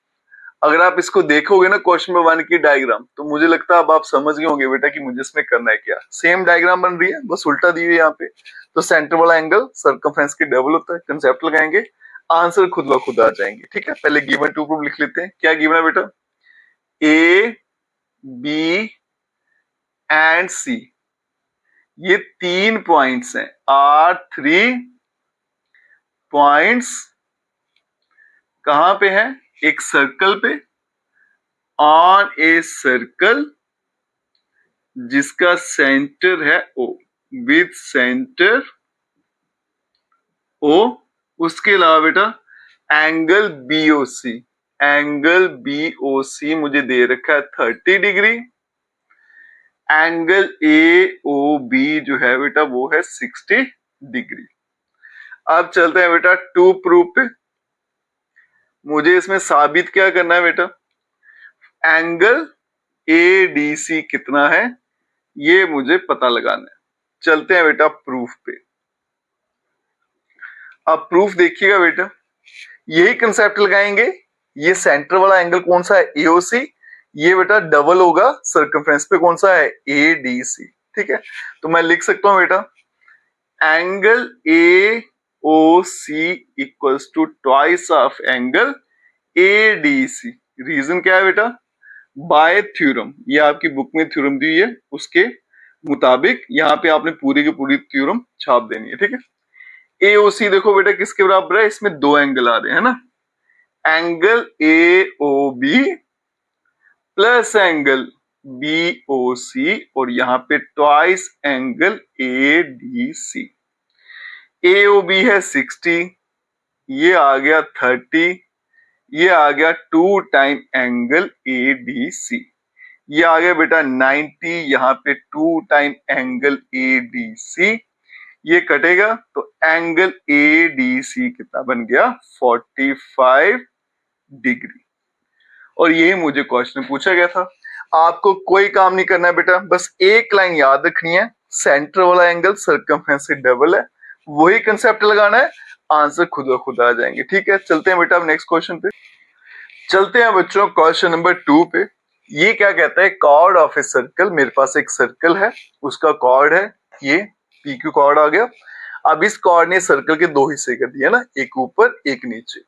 अगर आप इसको देखोगे ना क्वेश्चन नंबर 1 की डायग्राम, तो मुझे लगता है अब आप समझ गए होंगे बेटा कि मुझे इसमें करना है क्या। सेम डायग्राम बन रही है, बस उल्टा दी हुई है यहाँ पे। तो सेंटर वाला एंगल सर्कमफ्रेंस के डबल होता है, कंसेप्ट लगाएंगे, आंसर खुद ब खुद आ जाएंगे, ठीक है। पहले गिवन टू प्रूफ लिख लेते हैं। क्या गिवन है बेटा, A, B एंड C, ये 3 पॉइंट्स हैं, आर 3 पॉइंट्स कहां पे है, एक सर्कल पे, ऑन ए सर्कल जिसका सेंटर है O, विद सेंटर O। उसके अलावा बेटा एंगल BOC, एंगल BOC मुझे दे रखा है 30 डिग्री। एंगल AOB जो है बेटा वो है 60 डिग्री। अब चलते हैं बेटा टू प्रूफ पे। मुझे इसमें साबित क्या करना है बेटा, एंगल ADC कितना है ये मुझे पता लगाना है। चलते हैं बेटा प्रूफ पे। अब प्रूफ देखिएगा बेटा, यही कंसेप्ट लगाएंगे। ये सेंटर वाला एंगल कौन सा है, AOC, ये बेटा डबल होगा सर्कमफ्रेंस पे कौन सा है, ADC, ठीक है। तो मैं लिख सकता हूं बेटा angle AOC equals to twice of angle ADC। Reason क्या है बेटा, बाय थ्योरम, ये आपकी बुक में थ्योरम दी है, उसके मुताबिक यहाँ पे आपने पूरी की पूरी थ्योरम छाप देनी है, ठीक है। AOC देखो बेटा किसके बराबर है, इसमें दो एंगल आ रहे हैं ना, angle A O B plus angle B O C और यहाँ पे twice angle A D C. A O B है 60, ये आ गया 30, ये आ गया 2 time angle A D C. ये आ गया बेटा 90, यहाँ पे 2 time angle A D C. ये कटेगा तो एंगल ए डी सी कितना बन गया 45 डिग्री। और ये मुझे क्वेश्चन पूछा गया था। आपको कोई काम नहीं करना है बेटा, बस एक लाइन याद रखनी है, सेंटर वाला एंगल सर्कमफ्रेंस से डबल है, वही कंसेप्ट लगाना है, आंसर खुद ब खुद आ जाएंगे। ठीक है, चलते हैं बेटा अब नेक्स्ट क्वेश्चन पे। चलते हैं बच्चों क्वेश्चन नंबर 2 पे। ये क्या कहता है, कॉर्ड ऑफ ए सर्कल। मेरे पास एक सर्कल है, उसका कॉर्ड है ये पी क्यू कॉर्ड आ गया। अब इस कॉर्ड ने सर्कल के दो हिस्से कर दिए ना, एक ऊपर एक नीचे।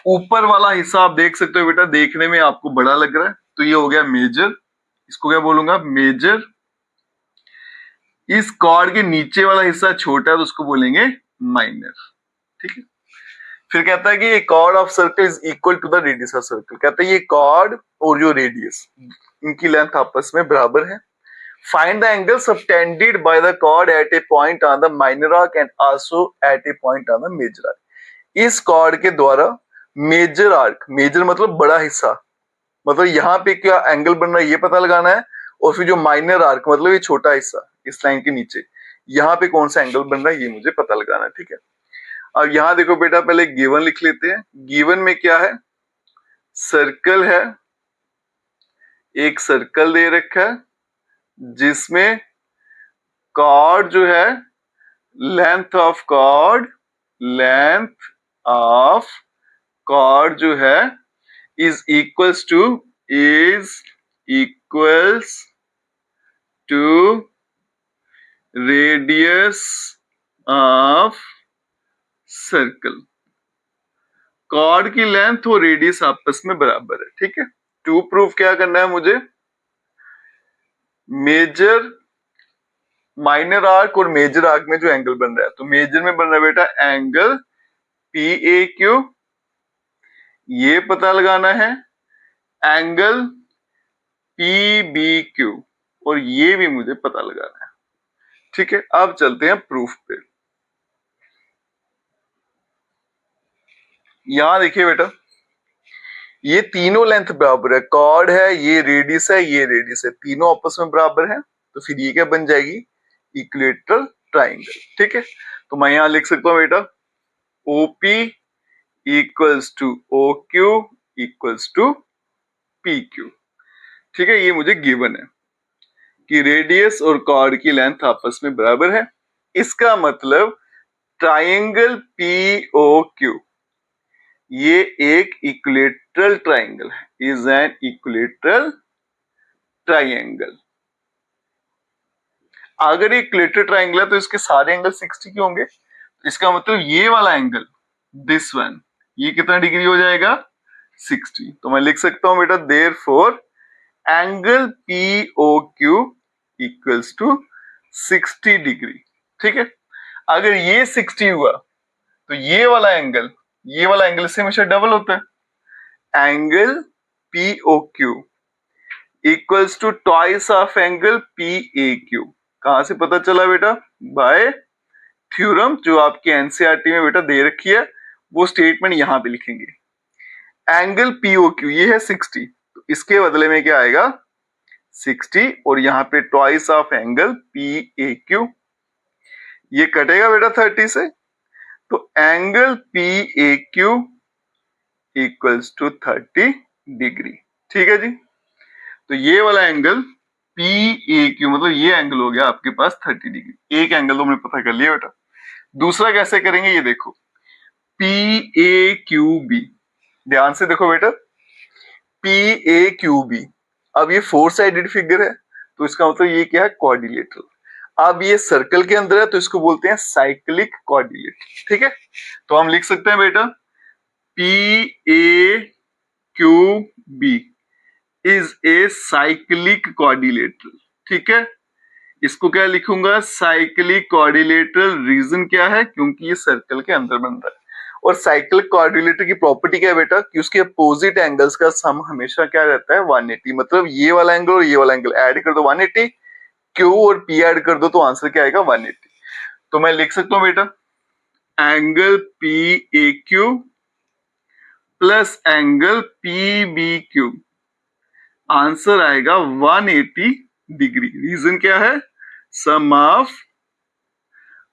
ऊपर वाला हिस्सा आप देख सकते हो बेटा, देखने में आपको बड़ा लग रहा है, तो ये हो गया मेजर, इसको क्या बोलूंगा मेजर। इस कॉर्ड के नीचे वाला हिस्सा छोटा है तो उसको बोलेंगे माइनर। ठीक है, फिर कहता है कि ये chord of circle is equal to the radius of circle. कहता है ये कॉर्ड और जो रेडियस इनकी लेंथ आपस में बराबर है। Find the angle subtended by the chord at a point on the minor arc and also at a point on the major arc. इस कॉर्ड के द्वारा मेजर आर्क, मेजर मतलब बड़ा हिस्सा, मतलब यहाँ पे क्या एंगल बन रहा है ये पता लगाना है, और फिर जो माइनर आर्क मतलब ये छोटा हिस्सा इस लाइन के नीचे, यहाँ पे कौन सा एंगल बन रहा है ये मुझे पता लगाना है। ठीक है, अब यहां देखो बेटा, पहले गिवन लिख लेते हैं। गिवन में क्या है, सर्कल है, एक सर्कल दे रखा है जिसमें कॉर्ड जो है, लेंथ ऑफ कॉर्ड जो है is equals to radius of circle. Chord की लेंथ और रेडियस आपस में बराबर है। ठीक है, टू प्रूफ क्या करना है मुझे, मेजर माइनर आर्क और मेजर आर्क में जो एंगल बन रहा है, तो मेजर में बन रहा है बेटा एंगल पी ए क्यू, ये पता लगाना है, एंगल पी बी क्यू, और ये भी मुझे पता लगाना है। ठीक है, अब चलते हैं प्रूफ पे। यहां देखिए बेटा, ये तीनों लेंथ बराबर है, कॉर्ड है, ये रेडियस है, ये रेडियस है, तीनों आपस में बराबर है, तो फिर ये क्या बन जाएगी, इक्विलेटरल ट्राइंगल। ठीक है, तो मैं यहां लिख सकता हूं बेटा OP equals to OQ equals to PQ। ठीक है, ये मुझे गिवन है कि रेडियस और कॉर्ड की लेंथ आपस में बराबर है। इसका मतलब ट्राइंगल POQ ये एक इक्विलेटरल ट्राइंगल है, इज एन इक्विलेटरल ट्राइंगल। अगर ये इक्विलेटरल ट्राइंगल है तो इसके सारे एंगल 60 के होंगे, इसका मतलब ये वाला एंगल, दिस वन, ये कितना डिग्री हो जाएगा 60। तो मैं लिख सकता हूं बेटा therefore angle POQ equals to 60 degree. ठीक है, अगर ये 60 हुआ तो ये वाला एंगल इससे हमेशा डबल होता है, angle POQ equals to twice of angle PAQ। कहां से पता चला बेटा, बाय थ्योरम जो आपके एनसीईआरटी में बेटा दे रखी है, वो स्टेटमेंट यहां पे लिखेंगे। एंगल POQ ये है 60, तो इसके बदले में क्या आएगा 60, और यहाँ पे ट्वाइस ऑफ एंगल PAQ, ये कटेगा बेटा 30 से, तो angle PAQ equals to 30 degree. ठीक है जी, तो ये वाला एंगल PAQ मतलब ये एंगल हो गया आपके पास 30 डिग्री। एक एंगल तो हमने पता कर लिया बेटा, दूसरा कैसे करेंगे ये देखो, PAQB, ध्यान से देखो बेटा, PAQB, अब ये 4 साइडेड फिगर है, तो इसका मतलब ये क्या है, क्वाड्रिलेटरल। अब ये सर्कल के अंदर है तो इसको बोलते हैं साइक्लिक क्वाड्रिलेटरल। ठीक है, तो हम लिख सकते हैं बेटा PAQB is a cyclic quadrilateral. ठीक है, इसको क्या लिखूंगा, साइक्लिक क्वाड्रिलेटरल। रीजन क्या है, क्योंकि ये सर्कल के अंदर बन रहा है, और साइक्लिक क्वाड्रिलेटर की प्रॉपर्टी क्या है बेटा कि उसके अपोजिट एंगल्स का सम हमेशा क्या रहता है 180। मतलब ये वाला एंगल और ये वाला एंगल ऐड कर दो 180, क्यू और पी ऐड कर दो तो आंसर क्या आएगा 180। तो मैं लिख सकता हूं बेटा angle P A Q plus angle P B Q, answer आएगा 180 डिग्री। रीजन क्या है, sum of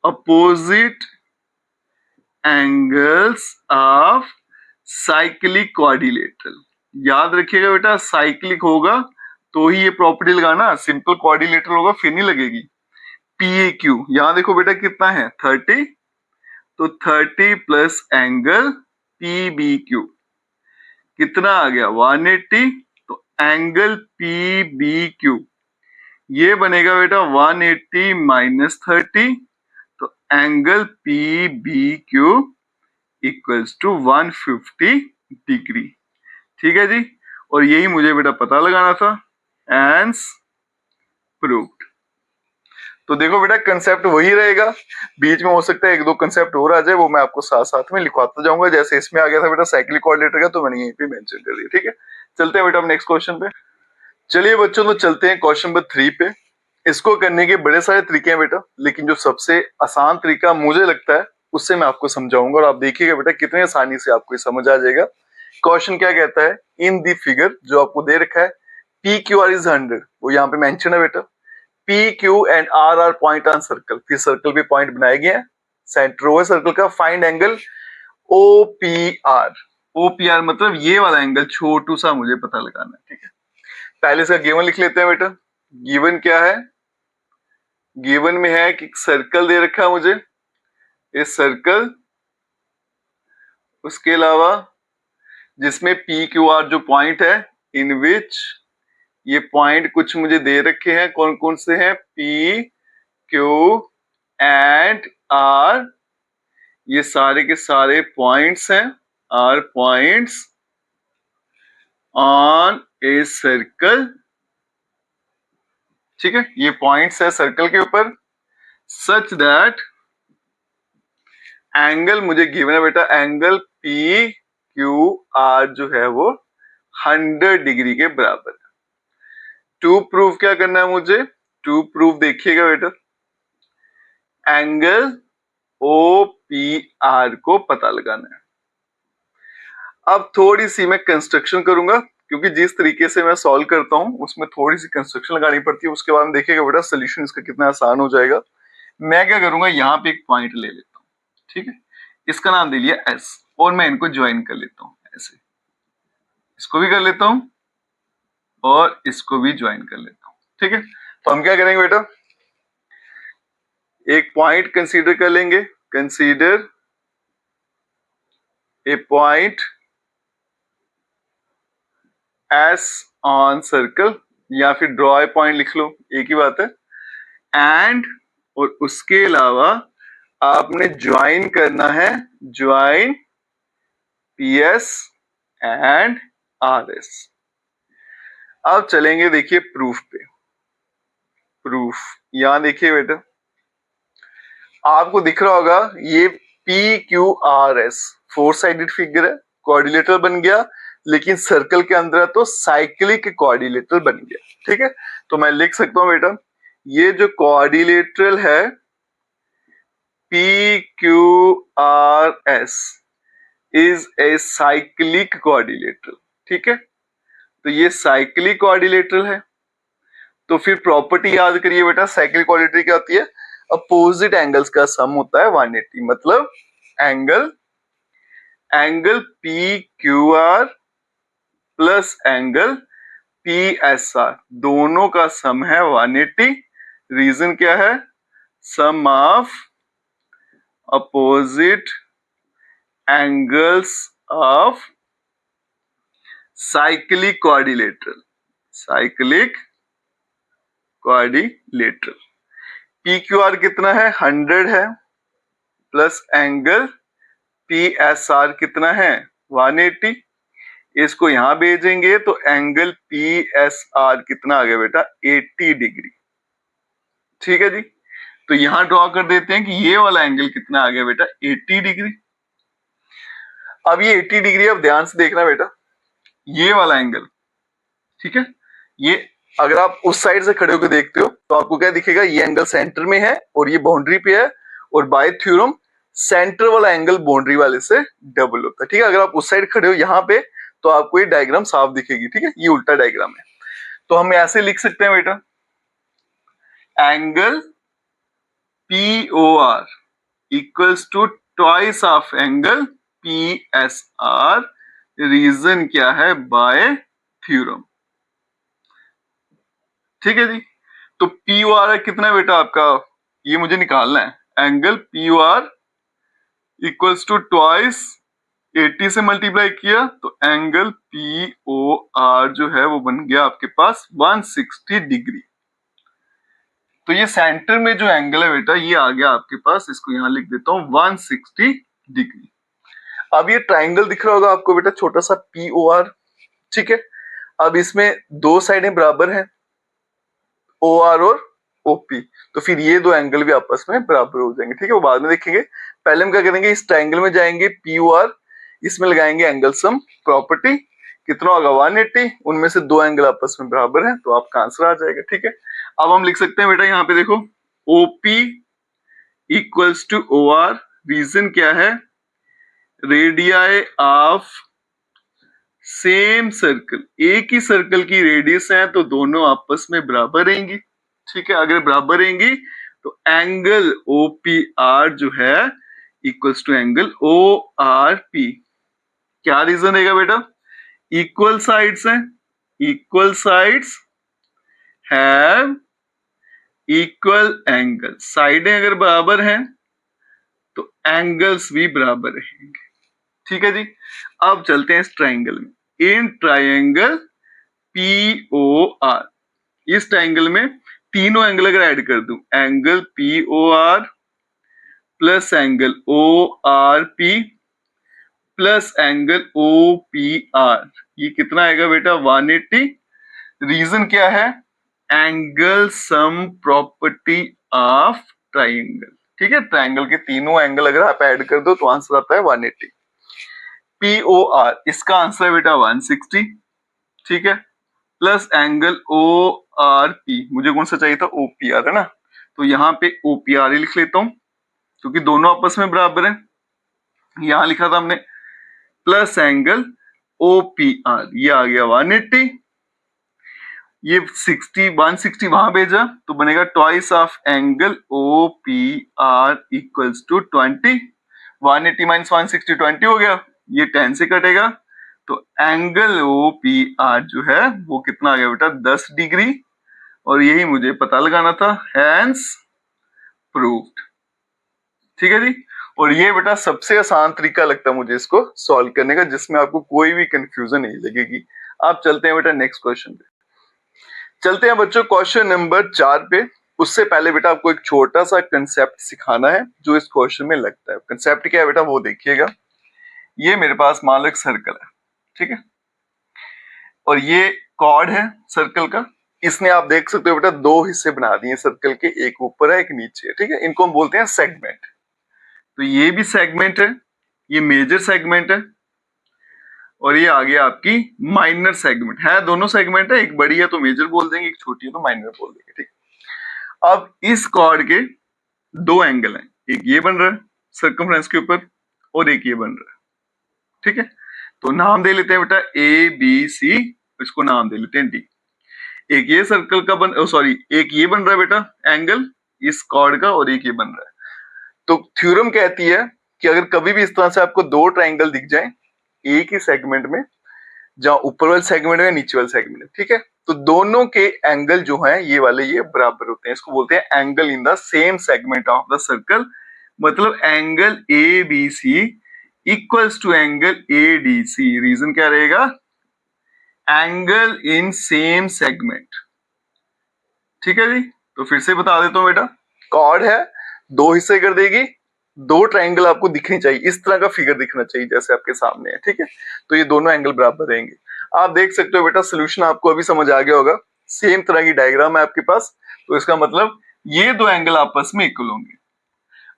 opposite angles of cyclic quadrilateral. याद रखिएगा बेटा साइक्लिक होगा तो ही ये प्रॉपर्टी लगाना, सिंपल क्वाड्रिलेटरल होगा फिर नहीं लगेगी। पी ए क्यू यहां देखो बेटा कितना है 30, तो 30 plus angle P B Q कितना आ गया 180, तो एंगल पी बी क्यू ये बनेगा बेटा 180 माइनस 30, तो angle P B Q equals to 150 degree. ठीक है जी, और यही मुझे बेटा पता लगाना था, एंस प्रूव्ड। तो देखो बेटा कंसेप्ट वही रहेगा, बीच में हो सकता है एक दो कंसेप्ट और आ जाए, वो मैं आपको साथ साथ में लिखवाता जाऊंगा। जैसे इसमें आ गया था बेटा साइक्लिक कोऑर्डिनेटर का, तो मैंने यहीं पे मेंशन कर दिया। ठीक है, चलते हैं बेटा हम नेक्स्ट क्वेश्चन पे। चलिए बच्चों तो चलते हैं क्वेश्चन नंबर 3 पे। इसको करने के बड़े सारे तरीके हैं बेटा, लेकिन जो सबसे आसान तरीका मुझे लगता है उससे मैं आपको समझाऊंगा, और आप देखिएगा बेटा कितने आसानी से आपको समझ आ जाएगा। क्वेश्चन क्या कहता है, इन दी फिगर जो आपको दे रखा है पी क्यू आर इज 100, वो यहाँ पे मेंशन है बेटा। P Q and R are point on circle, फिर सर्कल पे पॉइंट बनाए गए हैं, सेंटर हुआ सर्कल का। Find angle O P R. O P R मतलब ये वाला एंगल छोटू सा मुझे पता लगाना है। ठीक है, पहले इसका गिवन लिख लेते हैं बेटा। गिवन क्या है, गिवन में है कि सर्कल दे रखा है मुझे, इस सर्कल, उसके अलावा जिसमें पी क्यू आर जो पॉइंट है, इन विच ये पॉइंट कुछ मुझे दे रखे हैं, कौन कौन से हैं, पी क्यू एंड आर, ये सारे के सारे पॉइंट्स हैं, are points on a circle. ठीक है, ये पॉइंट्स है सर्कल के ऊपर, सच दैट एंगल मुझे गिवन है बेटा, एंगल पी क्यू आर जो है वो 100 डिग्री के बराबर है। टू प्रूव क्या करना है मुझे, टू प्रूव देखिएगा बेटा, एंगल ओ पी आर को पता लगाना है। अब थोड़ी सी मैं कंस्ट्रक्शन करूंगा, क्योंकि जिस तरीके से मैं सॉल्व करता हूं उसमें थोड़ी सी कंस्ट्रक्शन लगानी पड़ती है, उसके बाद देखिएगा बेटा सोल्यूशन इसका कितना आसान हो जाएगा। मैं क्या करूंगा, यहाँ पे एक पॉइंट ले लेता हूँ, ठीक है, इसका नाम दे लिया एस, और मैं इनको ज्वाइन कर लेता हूँ ऐसे, इसको भी कर लेता हूं और इसको भी ज्वाइन कर लेता हूं। ठीक है, तो हम क्या करेंगे बेटा, एक पॉइंट कंसीडर कर लेंगे, consider a point S on circle, या फिर ड्रॉ ए पॉइंट लिख लो, एक ही बात है। एंड और उसके अलावा आपने ज्वाइन करना है, join P S and R S. अब चलेंगे देखिए प्रूफ पे। प्रूफ यहां देखिए बेटा, आपको दिख रहा होगा ये P Q R S 4 sided figure है, कोऑर्डिनेटर बन गया, लेकिन सर्कल के अंदर तो साइक्लिक कोऑर्डिनेटर बन गया। ठीक है, तो मैं लिख सकता हूं बेटा, ये जो कोऑर्डिनेटर है P Q R S is a cyclic coordinator. ठीक है, तो ये साइक्लिक कोऑर्डिनेटर है। तो फिर प्रॉपर्टी याद करिए बेटा, साइक्लिक कोऑर्डिनेटर क्या होती है, अपोजिट एंगल्स का सम होता है 180। मतलब angle P Q R plus angle P S R, दोनों का सम है 180। रीजन क्या है, sum of opposite angles of cyclic coordinator, cyclic coordinator. P Q R कितना है 100 है, plus angle P S R कितना है 180। इसको यहां भेजेंगे तो एंगल पी एस आर कितना आ गया बेटा 80 डिग्री। ठीक है जी, तो यहां ड्रॉ कर देते हैं कि ये वाला एंगल कितना आ गया बेटा 80 डिग्री। अब ये 80 डिग्री, अब ध्यान से देखना बेटा, ये वाला एंगल, ठीक है, ये अगर आप उस साइड से खड़े होकर देखते हो तो आपको क्या दिखेगा, ये एंगल सेंटर में है और ये बाउंड्री पे है, और बाय थ्योरम सेंटर वाला एंगल बाउंड्री वाले से डबल होता है, ठीक है। अगर आप उस साइड खड़े हो यहाँ पे तो आपको ये डायग्राम साफ दिखेगी, ठीक है, ये उल्टा डायग्राम है। तो हम ऐसे लिख सकते हैं बेटा, angle POR equals to twice of angle PSR, reason क्या है, बाय थ्योरम, ठीक है जी। तो POR कितना है बेटा आपका, ये मुझे निकालना है, angle POR equals to twice 80 से मल्टीप्लाई किया तो एंगल POR जो है वो बन गया आपके पास 160 डिग्री। तो ये सेंटर में जो एंगल है बेटा ये आ गया आपके पास, इसको यहां लिख देता हूं 160 डिग्री। अब ये ट्राइंगल दिख रहा होगा आपको बेटा, छोटा सा POR, ठीक है। अब इसमें दो साइडें बराबर हैं, OR और OP, तो फिर ये दो एंगल भी आपस में बराबर हो जाएंगे, ठीक है, वो बाद में देखेंगे। पहले हम क्या करेंगे, इस ट्राइंगल में जाएंगे POR, इसमें लगाएंगे एंगल सम प्रॉपर्टी, कितना होगा 180, उनमें से दो एंगल आपस में बराबर हैं तो आपका आंसर आ जाएगा, ठीक है। अब हम लिख सकते हैं बेटा, यहाँ पे देखो OP equals to OR, reason क्या है, रेडियाई ऑफ सेम सर्कल, एक ही सर्कल की रेडियस है तो दोनों आपस में बराबर रहेंगी, ठीक है। अगर बराबर रहेंगी तो एंगल OPR जो है इक्वल्स टू एंगल ORP। क्या रीजन रहेगा बेटा, इक्वल साइड्स हैं, equal sides have equal angle, साइडें अगर बराबर हैं तो एंगल्स भी बराबर रहेंगे, ठीक है जी। अब चलते हैं इस ट्राइंगल में, इन ट्राइंगल POR, इस ट्राइंगल में तीनों एंगल अगर ऐड कर दूं, angle POR plus angle ORP plus angle OPR, ये कितना आएगा बेटा 180। रीजन क्या है, angle sum property of triangle, ठीक है। ट्राइंगल के तीनों एंगल अगर आप ऐड कर दो तो आंसर आता है 180। POR इसका आंसर है बेटा 160, ठीक है, प्लस एंगल ORP, मुझे कौन सा चाहिए था, OPR है ना, तो यहाँ पे OPR ही लिख लेता हूं क्योंकि दोनों आपस में बराबर है, यहां लिखा था हमने, प्लस एंगल OPR, ये आ गया 180, ये 160 वहां भेजा तो बनेगा twice of angle OPR equals to 20, 180 माइनस 160 20 हो गया, ये 10 से कटेगा तो एंगल OPR जो है वो कितना आ गया बेटा 10 डिग्री, और यही मुझे पता लगाना था, हैंस प्रूव्ड, ठीक है जी। और ये बेटा सबसे आसान तरीका लगता है मुझे इसको सॉल्व करने का, जिसमें आपको कोई भी कंफ्यूजन नहीं लगेगी। आप चलते हैं बेटा नेक्स्ट क्वेश्चन पे, चलते हैं बच्चों क्वेश्चन नंबर 4 पे। उससे पहले बेटा आपको एक छोटा सा कंसेप्ट सिखाना है जो इस क्वेश्चन में लगता है। कंसेप्ट क्या है बेटा वो देखिएगा, ये मेरे पास मान लो एक सर्कल है, ठीक है, और ये कॉर्ड है सर्कल का, इसने आप देख सकते हो बेटा दो हिस्से बना दिए सर्कल के, एक ऊपर है एक नीचे है, ठीक है, इनको हम बोलते हैं सेगमेंट। तो ये भी सेगमेंट है, ये मेजर सेगमेंट है, और ये आ गया आपकी माइनर सेगमेंट है, दोनों सेगमेंट है, एक बड़ी है तो मेजर बोल देंगे, एक छोटी है तो माइनर बोल देंगे, ठीक। अब इस कॉर्ड के दो एंगल हैं, एक ये बन रहा है सर्कमफ्रेंस के ऊपर और एक ये बन रहा है, ठीक है। तो नाम दे लेते हैं बेटा ABC, इसको नाम दे लेते हैं D। एक ये सर्कल का सॉरी एक ये बन रहा है बेटा एंगल इस कॉर्ड का, और एक ये बन रहा है। तो थ्योरम कहती है कि अगर कभी भी इस तरह से आपको दो ट्राइंगल दिख जाएं एक ही सेगमेंट में, जहां ऊपर वाले सेगमेंट में नीचे वाले सेगमेंट में, ठीक है, तो दोनों के एंगल जो हैं ये वाले ये बराबर होते हैं, इसको बोलते हैं angle in the same segment of the circle. मतलब angle ABC equals to angle ADC। Reason क्या रहेगा, एंगल इन सेम सेगमेंट, ठीक है जी। तो फिर से बता देता हूं बेटा, कॉर्ड है दो हिस्से कर देगी, दो ट्राइंगल आपको दिखनी चाहिए, इस तरह का फिगर दिखना चाहिए जैसे आपके सामने है, ठीक है। तो ये दोनों एंगल बराबर रहेंगे। आप देख सकते हो बेटा सोल्यूशन आपको अभी समझ आ गया होगा, सेम तरह की डायग्राम है आपके पास, तो इसका मतलब ये दो एंगल आपस में इक्वल होंगे।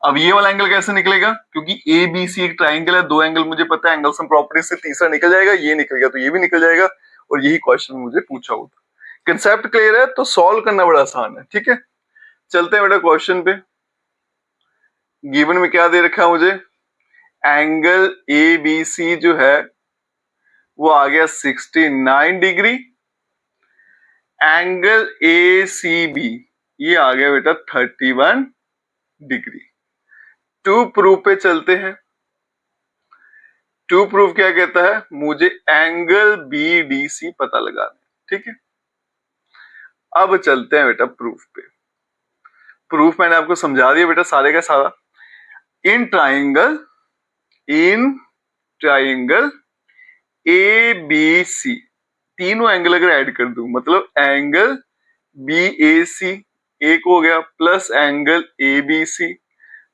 अब ये वाला एंगल कैसे निकलेगा, क्योंकि ए बी सी एक ट्राइंगल है, दो एंगल मुझे पता है, एंगल सम प्रॉपर्टी से तीसरा निकल जाएगा, ये निकल गया तो ये भी निकल जाएगा, और यही क्वेश्चन मुझे पूछा हुआ था। कंसेप्ट क्लियर है तो सॉल्व करना बड़ा आसान है। ठीक है, चलते हैं बेटा क्वेश्चन पे। गिवन में क्या दे रखा है मुझे, एंगल ए बी सी जो है वो आ गया 69 degree, angle A C B ये आ गया बेटा 31 डिग्री। टू प्रूफ पे चलते हैं। टू प्रूफ क्या कहता है, मुझे एंगल बी डी सी पता लगाना है। ठीक है, अब चलते हैं बेटा प्रूफ पे। प्रूफ मैंने आपको समझा दिया बेटा सारे का सारा। इन ट्राइंगल ए बी सी तीनों एंगल अगर ऐड कर दूं, मतलब एंगल बी ए सी एक हो गया, plus angle A B C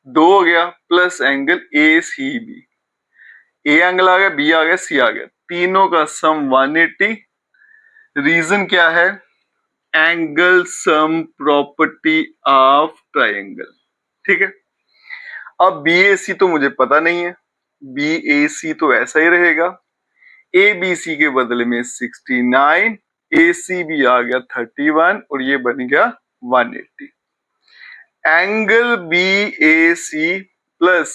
दो हो गया, plus angle A C B, A angle आ गया, बी आ गया, सी आ गया, तीनों का सम 180। रीजन क्या है, angle sum property of triangle. ठीक है, अब बी ए सी तो मुझे पता नहीं है, बी ए सी तो ऐसा ही रहेगा, ए बी सी के बदले में 69, ए सी बी आ गया 31 और ये बन गया 180। Angle B A C plus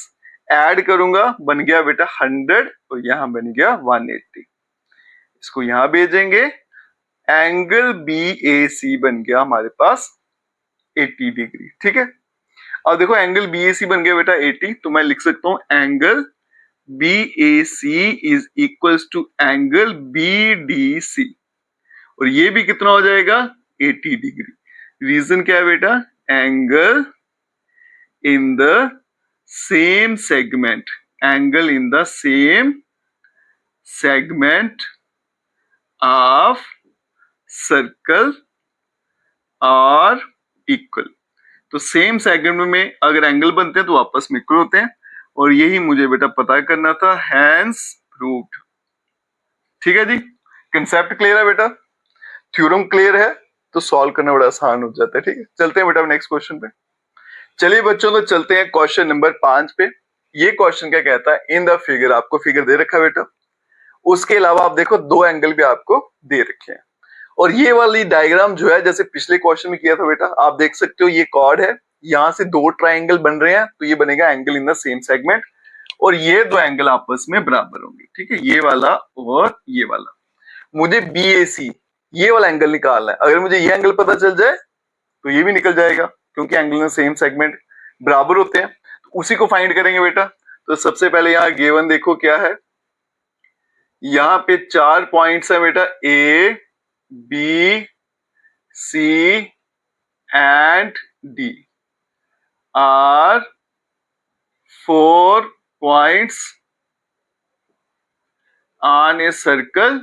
add करूंगा बन गया बेटा 100 और यहां बन गया 180। इसको यहां भेजेंगे, एंगल बी ए सी बन गया हमारे पास 80 डिग्री। ठीक है, अब देखो एंगल बी ए सी बन गया बेटा 80, तो मैं लिख सकता हूं angle B A C is equals to angle B D C, और ये भी कितना हो जाएगा 80 डिग्री। रीजन क्या है बेटा, angle in the same segment, angle in the same segment of circle are equal. तो सेम सेगमेंट में अगर एंगल बनते हैं तो आपस में इक्वल होते हैं, और यही मुझे बेटा पता करना था, हैंस प्रूव्ड। ठीक है जी, कंसेप्ट क्लियर है बेटा, थ्योरम क्लियर है तो सॉल्व करना बड़ा आसान हो जाता है। ठीक है, चलते हैं बेटा नेक्स्ट क्वेश्चन पे। चलिए बच्चों तो चलते हैं क्वेश्चन नंबर 5 पे। ये क्वेश्चन क्या कहता है, इन द फिगर, आपको फिगर दे रखा है बेटा, उसके अलावा आप देखो दो एंगल भी आपको दे रखे हैं, और ये वाली डायग्राम जो है जैसे पिछले क्वेश्चन में किया था बेटा, आप देख सकते हो ये कॉर्ड है, यहां से दो ट्राइंगल बन रहे हैं तो ये बनेगा angle in the same segment, और ये दो एंगल आपस में बराबर होंगे। ठीक है, ये वाला और ये वाला। मुझे बी ए सी ये वाला एंगल निकालना है, अगर मुझे ये एंगल पता चल जाए तो ये भी निकल जाएगा, क्योंकि angle in the same segment बराबर होते हैं, तो उसी को फाइंड करेंगे बेटा। तो सबसे पहले यहाँ गिवन देखो क्या है, यहाँ पे 4 पॉइंट्स है बेटा, A B C and D are 4 points on a circle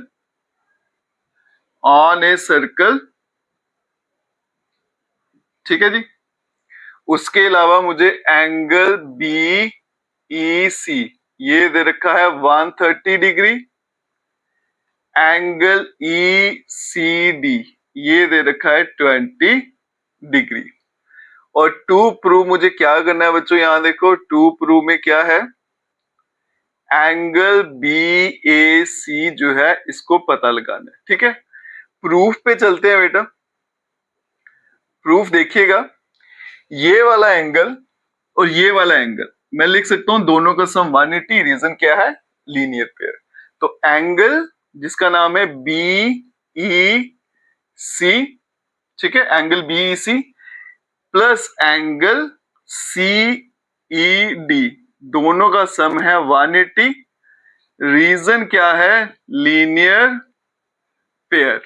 ठीक है जी। उसके अलावा मुझे एंगल बी ई सी ये दे रखा है 130 degree, angle E C D ये दे रखा है 20 डिग्री। और टू प्रूव मुझे क्या करना है बच्चों, यहां देखो टू प्रूव में क्या है, एंगल बी ए सी जो है इसको पता लगाना है। ठीक है, प्रूफ पे चलते हैं बेटा। प्रूफ देखिएगा, ये वाला एंगल और ये वाला एंगल मैं लिख सकता हूं दोनों का सम 180। रीजन क्या है, लीनियर पेयर। तो एंगल जिसका नाम है बी ई सी, ठीक है, angle B E C plus angle C E D दोनों का सम है 180। रीजन क्या है, लीनियर पेयर।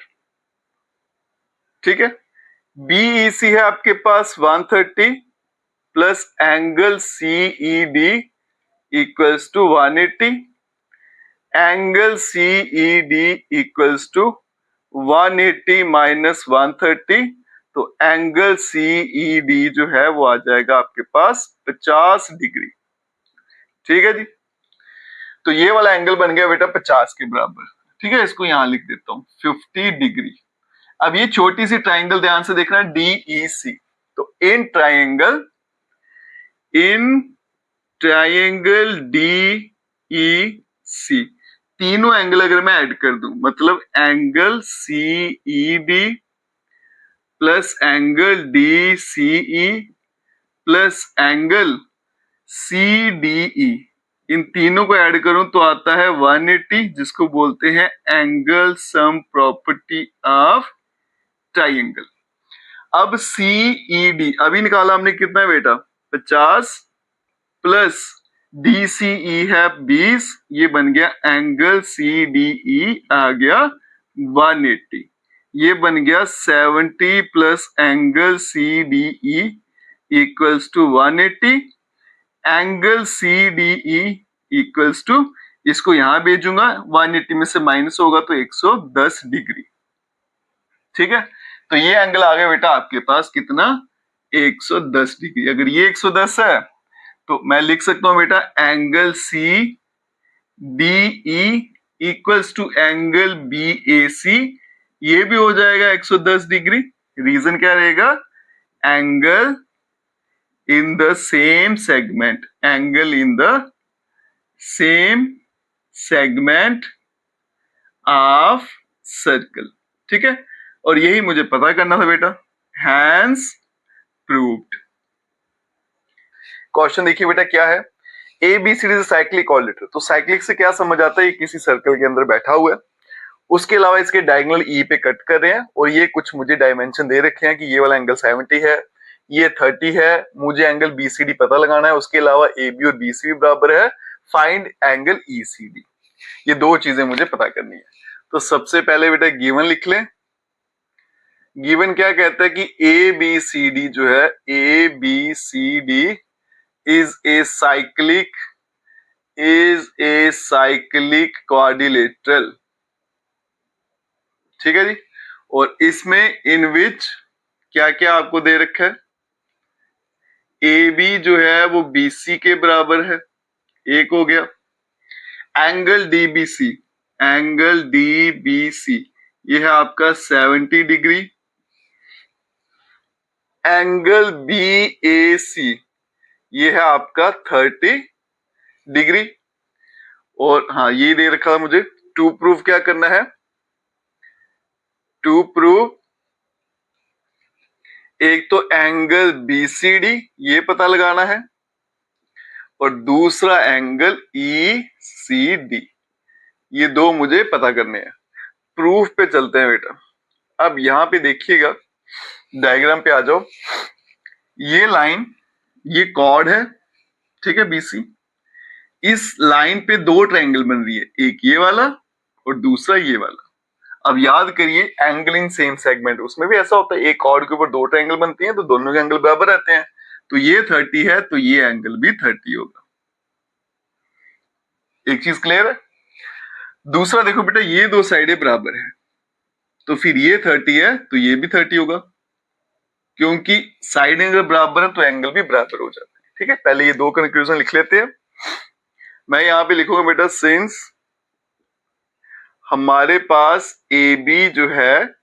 ठीक है, बीईसी है आपके पास 130 plus angle CED equals to 180, angle CED equals to 180 minus 130, तो एंगल सीईडी जो है वो आ जाएगा आपके पास 50 डिग्री। ठीक है जी, तो ये वाला एंगल बन गया बेटा 50 के बराबर। ठीक है, इसको यहां लिख देता हूं 50 डिग्री। अब ये छोटी सी ट्राइंगल ध्यान से देखना, डीईसी। तो in triangle in triangle DEC। तीनों एंगल अगर मैं ऐड कर दूं, मतलब angle CED plus angle DCE plus angle CDE, इन तीनों को ऐड करूं तो आता है 180, जिसको बोलते हैं angle sum property of triangle. अब CED अभी निकाला हमने, कितना है बेटा 50 प्लस DCE है 20, ये बन गया एंगल CDE आ गया 180। ये बन गया 70 plus angle CDE equals to 180। Angle CDE equals to, इसको यहां भेजूंगा, 180 में से माइनस होगा तो 110 डिग्री। ठीक है, तो ये एंगल आ गया बेटा आपके पास कितना, 110 डिग्री। अगर ये 110 है तो मैं लिख सकता हूं बेटा angle CDE equals to angle BAC, ये भी हो जाएगा 110 डिग्री। रीजन क्या रहेगा, angle in the same segment, angle in the same segment of circle। ठीक है, और यही मुझे पता करना था बेटा, hence proved। क्वेश्चन देखिए बेटा क्या है, ABCD इज साइक्लिक ऑर्डिनेटर। तो साइक्लिक से क्या समझ आता है, ये किसी सर्कल के अंदर बैठा हुआ है, उसके अलावा इसके डायगोनल E पे कट कर रहे हैं, और ये कुछ मुझे डायमेंशन दे रखे हैं कि ये वाला एंगल 70 है, ये 30 है, मुझे एंगल BCD पता लगाना है, उसके अलावा AB और BC भी बराबर है, फाइंड एंगल ECD। ये दो चीजें मुझे पता करनी है। तो सबसे पहले बेटा गिवन लिख लें। गिवन क्या कहता है कि ABCD जो है, ABCD is a cyclic quadrilateral. ठीक है जी, और इसमें इन विच क्या क्या आपको दे रखा है, AB जो है वो BC के बराबर है, एक हो गया। एंगल DBC ये है आपका 70 डिग्री। एंगल BAC ये है आपका 30 डिग्री। और हाँ, ये दे रखा है मुझे, टू प्रूव क्या करना है, टू प्रूव एक तो एंगल BCD ये पता लगाना है, और दूसरा एंगल ECD, ये दो मुझे पता करने हैं। प्रूफ पे चलते हैं बेटा। अब यहां पे देखिएगा, डायग्राम पे आ जाओ, ये लाइन, ये कॉर्ड है, ठीक है BC, इस लाइन पे दो ट्रायंगल बन रही है, एक ये वाला और दूसरा ये वाला। अब याद करिए एंगल इन सेम सेगमेंट, उसमें भी ऐसा होता है, एक कॉर्ड के ऊपर दो ट्रायंगल बनती हैं तो दोनों के एंगल बराबर रहते हैं। तो ये 30 है तो ये एंगल भी 30 होगा। एक चीज क्लियर है। दूसरा देखो बेटा, ये दो साइडें बराबर है, तो फिर ये 30 है तो ये भी 30 होगा, क्योंकि साइड एंगल बराबर है तो एंगल भी बराबर हो जाता है। ठीक है, पहले ये दो कंक्लूजन लिख लेते हैं। मैं यहां पे लिखूंगा बेटा, सिंस हमारे पास AB जो है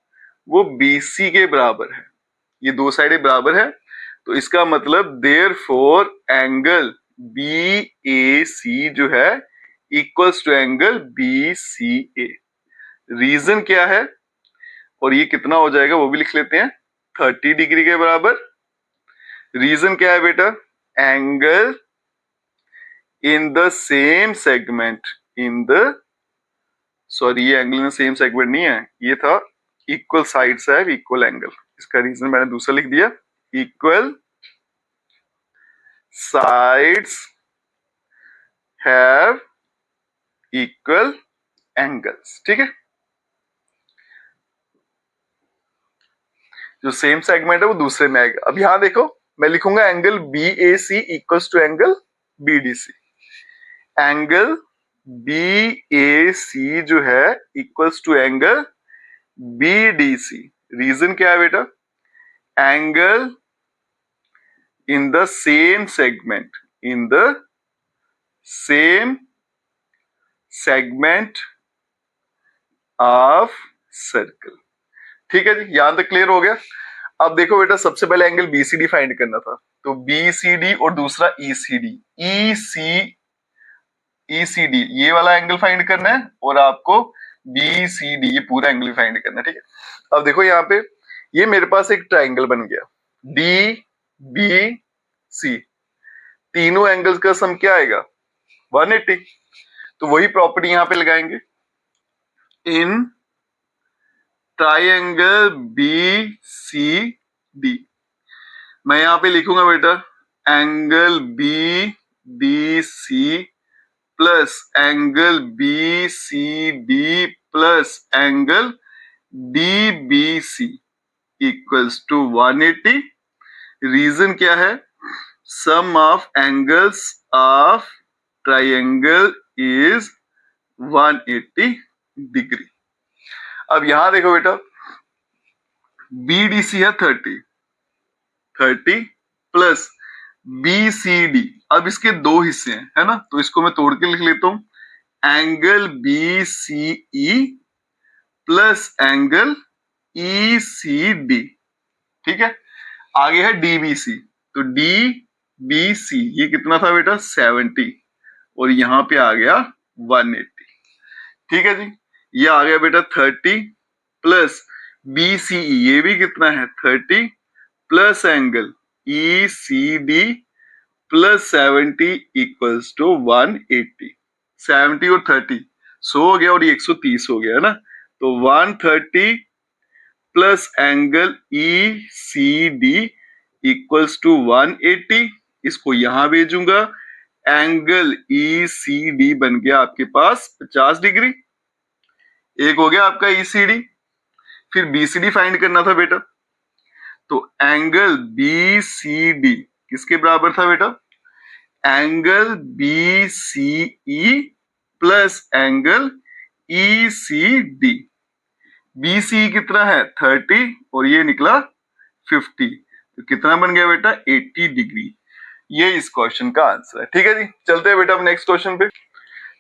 वो BC के बराबर है, ये दो साइडें बराबर है, तो इसका मतलब देयरफॉर एंगल BAC जो है equals to angle BCA। Reason क्या है, और ये कितना हो जाएगा वो भी लिख लेते हैं, 30 डिग्री के बराबर। रीजन क्या है बेटा, angle in the same segment, ये angle in the same segment नहीं है, ये था इक्वल साइड्स है, इक्वल एंगल। इसका रीजन मैंने दूसरा लिख दिया, equal sides have equal angles. ठीक है, जो सेम सेगमेंट है वो दूसरे में आएगा। अब यहां देखो, मैं लिखूंगा angle BAC equals to angle BDC। Angle BAC जो है equals to angle BDC। Reason क्या है बेटा, angle in the same segment of circle. ठीक है जी, यहां तक क्लियर हो गया। अब देखो बेटा, सबसे पहले एंगल बीसीडी फाइंड करना था, तो बीसीडी और दूसरा ईसीडी, ईसीडी ये वाला एंगल फाइंड करना है और आपको बीसीडी ये पूरा एंगल फाइंड करना है, ठीक है। अब देखो यहाँ पे ये मेरे पास एक ट्राइंगल बन गया, डी बी सी, तीनों एंगल्स का सम क्या आएगा 180। तो वही प्रॉपर्टी यहां पे लगाएंगे, in triangle B C D. मैं यहां पे लिखूंगा बेटा angle B D C plus angle B C D plus angle D B C equals to 180। Reason क्या है, sum of angles of triangle is 180 degree. अब यहां देखो बेटा, बीडीसी है 30 प्लस बीसीडी, अब इसके दो हिस्से हैं, है ना, तो इसको मैं तोड़ के लिख लेता हूं, angle BCE plus angle ECD, ठीक है। आगे है डीबीसी, तो डीबीसी ये कितना था बेटा 70 और यहां पे आ गया 180, ठीक है जी। ये आ गया बेटा 30 प्लस बीसीई ये भी कितना है 30 plus angle ECD plus 70 equals to 180। 70 और 30 100 हो गया और ये 130 हो गया, है ना, तो 130 plus angle ECD equals to 180। इसको यहां भेजूंगा, एंगल ईसीडी बन गया आपके पास 50 डिग्री। एक हो गया आपका ईसीडी। फिर बीसीडी फाइंड करना था बेटा, तो एंगल बीसीडी किसके बराबर था बेटा, angle BCE plus angle ECD. BC कितना है 30 और ये निकला 50, तो कितना बन गया बेटा 80 डिग्री। ये इस क्वेश्चन का आंसर है, ठीक है जी। चलते हैं बेटा अब नेक्स्ट क्वेश्चन पे।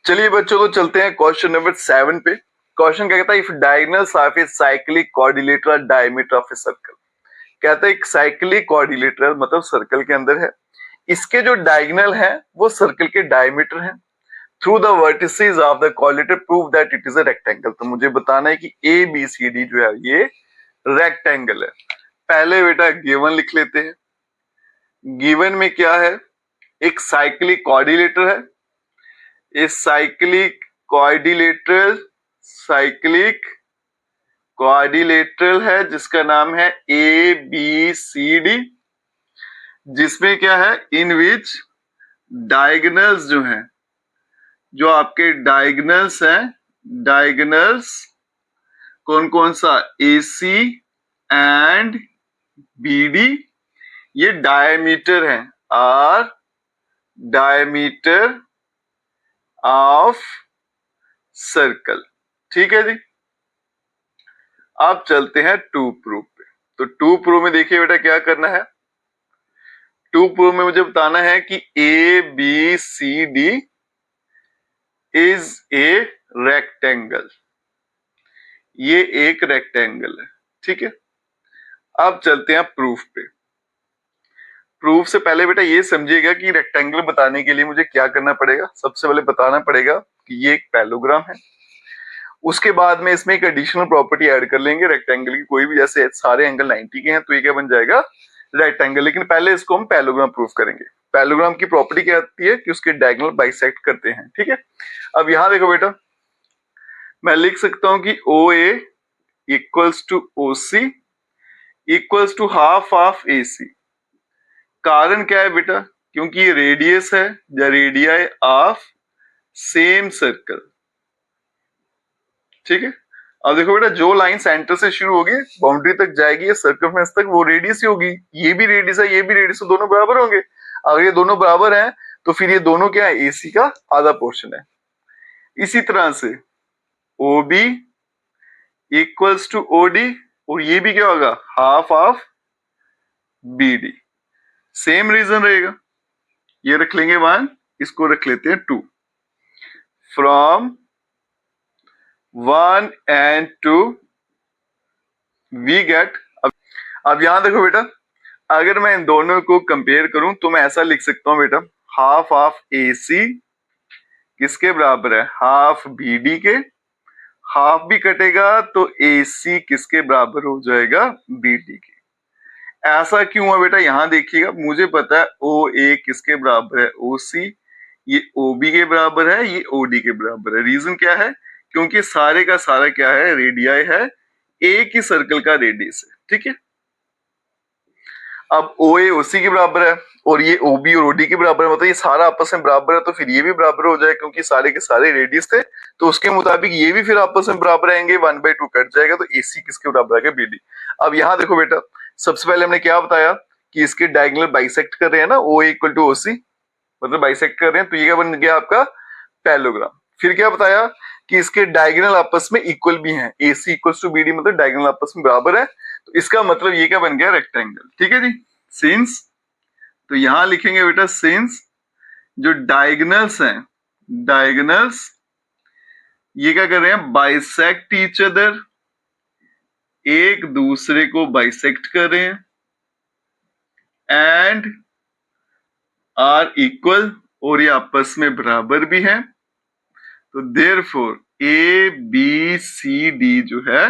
चलिए बच्चों, तो चलते हैं क्वेश्चन नंबर 7 पे। क्वेश्चन क्या कहता है, if diagonals of a cyclic coordinator diameter of a circle. कहता है एक साइक्लिक कोऑर्डिनेटर मतलब सर्कल के अंदर है, इसके जो डायगोनल है वो सर्कल के डायमीटर है, through the vertices of the coordinator prove that it is a rectangle. तो मुझे बताना है कि ए बी सी डी जो है ये रेक्टेंगल है। पहले बेटा गिवन लिख लेते हैं। गिवन में क्या है, एक साइक्लिक कोऑर्डिनेटर है, इस साइक्लिक कोऑर्डिनेटर है जिसका नाम है ए बी सी डी, जिसमें क्या है, इन विच डायगोनल्स जो हैं, जो आपके डायगोनल्स हैं, डायगोनल्स कौन कौन सा, ए सी एंड बी डी, ये डायमीटर है, आर डायमीटर ऑफ सर्कल, ठीक है जी। अब चलते हैं टू प्रूफ पे। तो टू प्रूफ में देखिए बेटा क्या करना है, टू प्रूफ में मुझे बताना है कि A B C D is a rectangle, ये एक रेक्टेंगल है, ठीक है। अब चलते हैं प्रूफ पे। प्रूफ से पहले बेटा ये समझिएगा कि रेक्टेंगल बताने के लिए मुझे क्या करना पड़ेगा। सबसे पहले बताना पड़ेगा कि ये एक पैरेललोग्राम है, उसके बाद में इसमें एक एडिशनल प्रॉपर्टी ऐड कर लेंगे रेक्टेंगल की, कोई भी, जैसे सारे एंगल 90 के हैं तो ये क्या बन जाएगा रेक्टेंगल। लेकिन पहले इसको हम पैरेललोग्राम प्रूफ करेंगे। पैरेललोग्राम की प्रॉपर्टी क्या आती है कि उसके डायगोनल बाइसेक्ट करते हैं, ठीक है। अब यहां देखो बेटा, मैं लिख सकता हूं कि O A equals to O C equals to half of A C. कारण क्या है बेटा, क्योंकि ये रेडियस है या रेडियाई ऑफ सेम सर्कल, ठीक है। अब देखो बेटा, जो लाइन सेंटर से शुरू होगी बाउंड्री तक जाएगी या सर्कमफ्रेंस तक, वो रेडियस ही होगी। ये भी रेडियस है, ये भी रेडियस है, दोनों बराबर होंगे। अगर ये दोनों बराबर हैं तो फिर ये दोनों क्या है, एसी का आधा पोर्शन है। इसी तरह से O B equals to O D, और ये भी क्या होगा half of B D. Same reason रहेगा, ये रख लेंगे 1, इसको रख लेते हैं 2। फ्रॉम 1 and 2 वी गेट, अब यहां देखो बेटा, अगर मैं इन दोनों को कंपेयर करूं तो मैं ऐसा लिख सकता हूं बेटा, हाफ ऑफ AC किसके बराबर है, हाफ BD के, हाफ भी कटेगा तो AC किसके बराबर हो जाएगा, BD के। ऐसा क्यों है बेटा, यहां देखिएगा, मुझे पता है OA किसके बराबर है, OC, ये OB के बराबर है, ये OD के बराबर है। रीजन क्या है, क्योंकि सारे का सारा क्या है, रेडियाई है, एक ही सर्कल का रेडियस है, ठीक है। अब OA OC के बराबर है और ये OB और OD के बराबर है, मतलब ये सारा आपस में बराबर है, तो फिर ये भी बराबर हो जाए, क्योंकि सारे के सारे रेडियस थे, तो उसके मुताबिक ये भी फिर आपस में बराबर आएंगे, 1/2 कट जाएगा, तो AC किसके बराबर आएगा, BD। अब यहां देखो बेटा, सबसे पहले हमने क्या बताया कि इसके डायगोनल बाइसेक्ट कर रहे हैं ना, OA इक्वल टू OC, मतलब बाइसेक्ट कर रहे हैं, तो ये क्या बन गया आपका पैरेललोग्राम। फिर क्या बताया कि इसके डायगोनल आपस में इक्वल भी हैं, AC इक्वल्स टू BD, मतलब डायगोनल आपस में बराबर है, तो इसका मतलब ये क्या बन गया, रेक्टेंगल, ठीक है जी। सिंस, तो यहां लिखेंगे बेटा सिंस जो डायगोनल्स हैं, डायगोनल्स ये क्या कर रहे हैं, बाइसेक्ट ईच अदर, एक दूसरे को बाइसेक्ट कर रहे हैं, एंड आर इक्वल, और ये आपस में बराबर भी हैं, तो देयरफॉर ABCD जो है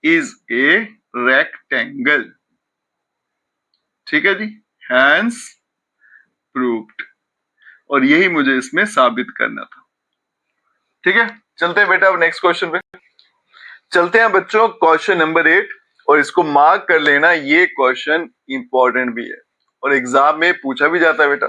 इज ए रेक्टेंगल, ठीक है जी, हैंस प्रूव्ड। और यही मुझे इसमें साबित करना था, ठीक है। चलते हैं बेटा अब नेक्स्ट क्वेश्चन पे चलते हैं बच्चों, क्वेश्चन नंबर 8, और इसको मार्क कर लेना, ये क्वेश्चन इंपॉर्टेंट भी है और एग्जाम में पूछा भी जाता है बेटा।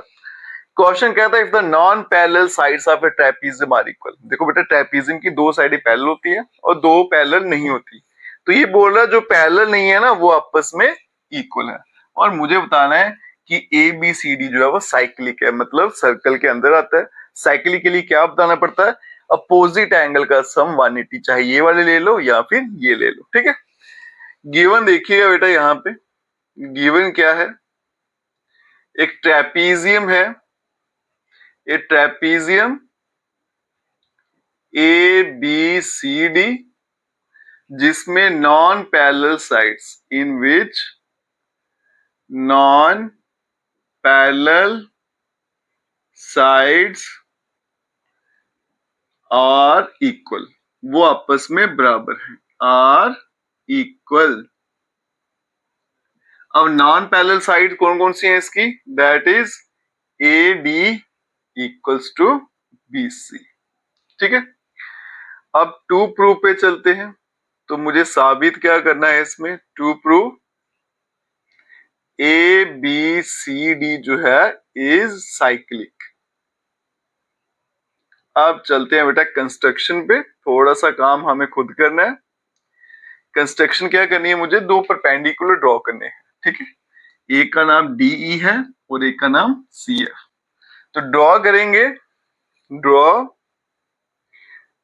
क्वेश्चन कहता है if the non parallel sides of a trapezium are equal. देखो बेटा, ट्रेपीजियम की दो साइडें पैरेलल होती है और दो पैरेलल नहीं होती, तो ये बोल रहा है जो पैरेलल नहीं है ना वो आपस में इक्वल है, और मुझे बताना है कि ABCD जो है वो साइक्लिक है, मतलब सर्कल के अंदर आता है। साइक्लिक के लिए क्या बताना पड़ता है, अपोजिट एंगल का सम 180, चाहे ये वाले ले लो या फिर ये ले लो, ठीक है। गिवन देखिएगा बेटा, यहाँ पे गिवन क्या है, एक ट्रेपीजियम है, ए ट्रेपीजियम ABCD जिसमें non parallel sides, in which non parallel sides are equal, वो आपस में बराबर है, आर इक्वल। अब नॉन पैरेलल साइड कौन कौन सी है इसकी, that is AD equals to BC, ठीक है। अब टू प्रूव पे चलते हैं, तो मुझे साबित क्या करना है इसमें, टू प्रूव ABCD जो है इज साइक्लिक। अब चलते हैं बेटा कंस्ट्रक्शन पे, थोड़ा सा काम हमें खुद करना है। कंस्ट्रक्शन क्या करनी है, मुझे दो परपेंडिकुलर ड्रॉ करने हैं, ठीक है। एक का नाम DE है और एक का नाम CF। तो ड्रॉ करेंगे, ड्रॉ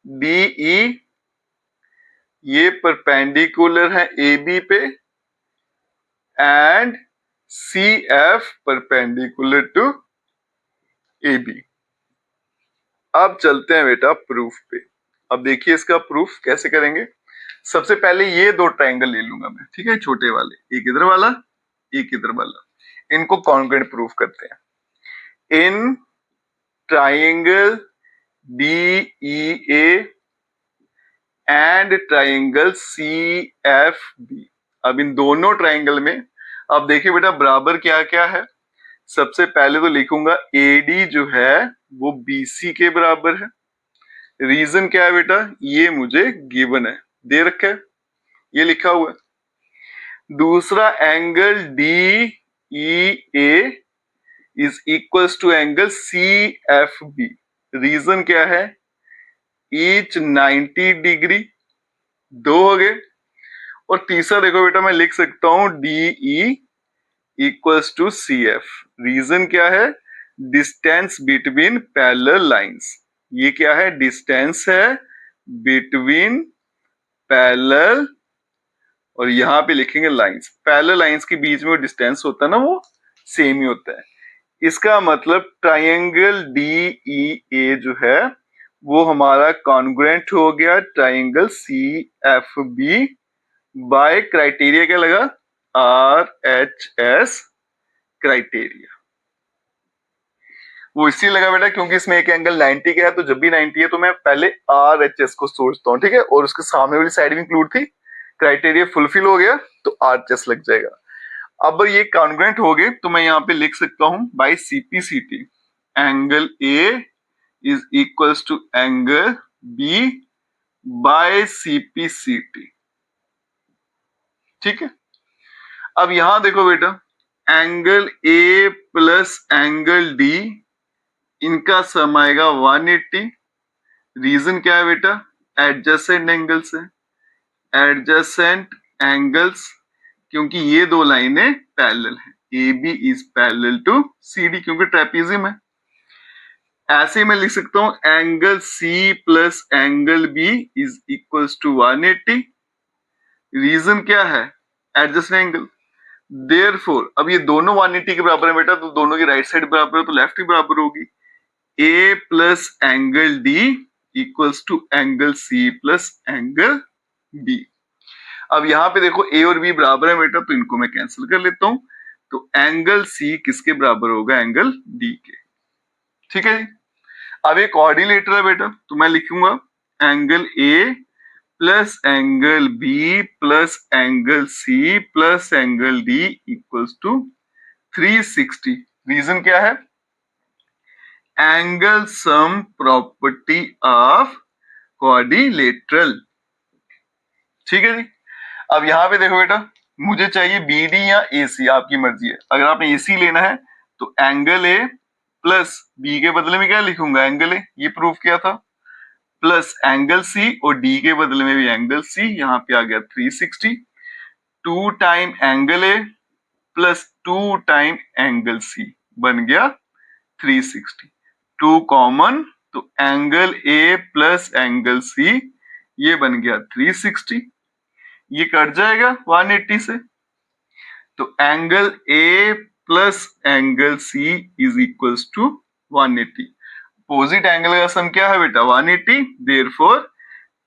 DE, ये परपेंडिकुलर है AB पे, and CF perpendicular to AB। अब चलते हैं बेटा प्रूफ पे। अब देखिए इसका प्रूफ कैसे करेंगे। सबसे पहले ये दो ट्रायंगल ले लूंगा मैं, ठीक है, छोटे वाले, एक इधर वाला एक इधर वाला, इनको कॉन्ग्रुएंट प्रूफ करते हैं। In triangle DEA and triangle CFB, अब इन दोनों ट्रायंगल में, अब देखिए बेटा बराबर क्या क्या है। सबसे पहले तो लिखूंगा AD जो है वो BC के बराबर है। रीजन क्या है बेटा, ये मुझे गिवन है, दे रखा है, ये लिखा हुआ है। दूसरा angle DEA is equals to angle CFB। Reason क्या है, ईच 90 डिग्री, दो हो गए। और तीसरा देखो बेटा, मैं लिख सकता हूं DE equals to CF। Reason क्या है, डिस्टेंस बिटवीन पैरेलल लाइंस। ये क्या है, डिस्टेंस है बिटवीन पैरेलल, और यहां पे लिखेंगे लाइंस, पैरेलल लाइंस के बीच में डिस्टेंस होता है ना वो सेम ही होता है। इसका मतलब ट्रायंगल DEA जो है वो हमारा कॉन्ग्रुएंट हो गया ट्रायंगल CFB बाय क्राइटेरिया क्या लगा, RHS क्राइटेरिया। वो इसलिए लगा बेटा क्योंकि इसमें एक एंगल 90 का है, तो जब भी 90 है तो मैं पहले RHS को सोचता हूँ, ठीक है, और उसके सामने वाली साइड भी इंक्लूड थी, क्राइटेरिया फुलफिल हो गया तो RHS लग जाएगा। अब ये कॉन्ग्रुएंट हो गए तो मैं यहाँ पे लिख सकता हूं by CPCT angle A is equals to angle B by CPCT, ठीक है। अब यहां देखो बेटा, angle A plus angle D इनका सम आएगा 180। रीजन क्या है बेटा, एडजेसेंट एंगल्स है, एडजेसेंट एंगल्स, क्योंकि ये दो लाइनें पैरेलल हैं, AB is parallel to CD क्योंकि ट्रेपेजियम है। ऐसे ही मैं लिख सकता हूं angle C plus angle B is equals to 180। Reason क्या है, एडजेसेंट एंगल। देयरफॉर अब ये दोनों 180 के बराबर है बेटा, तो दोनों की राइट साइड बराबर है तो लेफ्ट की बराबर होगी। A plus angle D equals to angle C plus angle B। अब यहाँ पे देखो A और B बराबर है बेटा, तो इनको मैं कैंसिल कर लेता हूं, तो एंगल C किसके बराबर होगा, एंगल D के, ठीक है जी। अब एक कोऑर्डिनेटर है बेटा, तो मैं लिखूंगा angle A plus angle B plus angle C plus angle D equals to 360। Reason क्या है, angle sum property of quadrilateral, ठीक है जी। अब यहां पे देखो बेटा, मुझे चाहिए BD या AC, आपकी मर्जी है। अगर आपने AC लेना है तो एंगल A प्लस B के बदले में क्या लिखूंगा, एंगल A, ये प्रूफ किया था, प्लस एंगल C और D के बदले में भी एंगल C, यहां पे आ गया 360। 2 time angle A plus 2 time angle C बन गया 360। 2 कॉमन, तो angle A plus angle C ये बन गया 360, ये कट जाएगा 180 से, तो angle A plus angle C is equals to 180। Opposite angle का सम क्या है बेटा, 180। देयरफॉर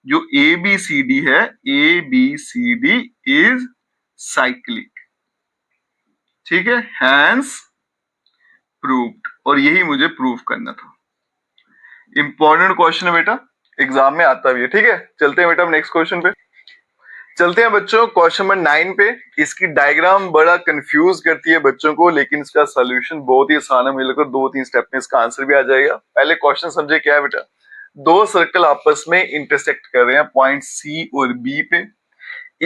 जो ABCD है, ABCD इज साइक्लिक, ठीक है, हैंस प्रूव्ड। और यही मुझे प्रूव करना था। इंपॉर्टेंट क्वेश्चन है बेटा, एग्जाम में आता भी है, ठीक है। चलते हैं बेटा नेक्स्ट क्वेश्चन पे। चलते हैं बच्चों क्वेश्चन नंबर 9 पे। इसकी डायग्राम बड़ा कंफ्यूज करती है बच्चों को, लेकिन इसका सॉल्यूशन बहुत ही आसान है, मुझे लगता है 2-3 स्टेप में इसका आंसर भी आ जाएगा। पहले क्वेश्चन समझे क्या है बेटा, दो सर्कल आपस में इंटरसेक्ट कर रहे हैं पॉइंट C और B पे।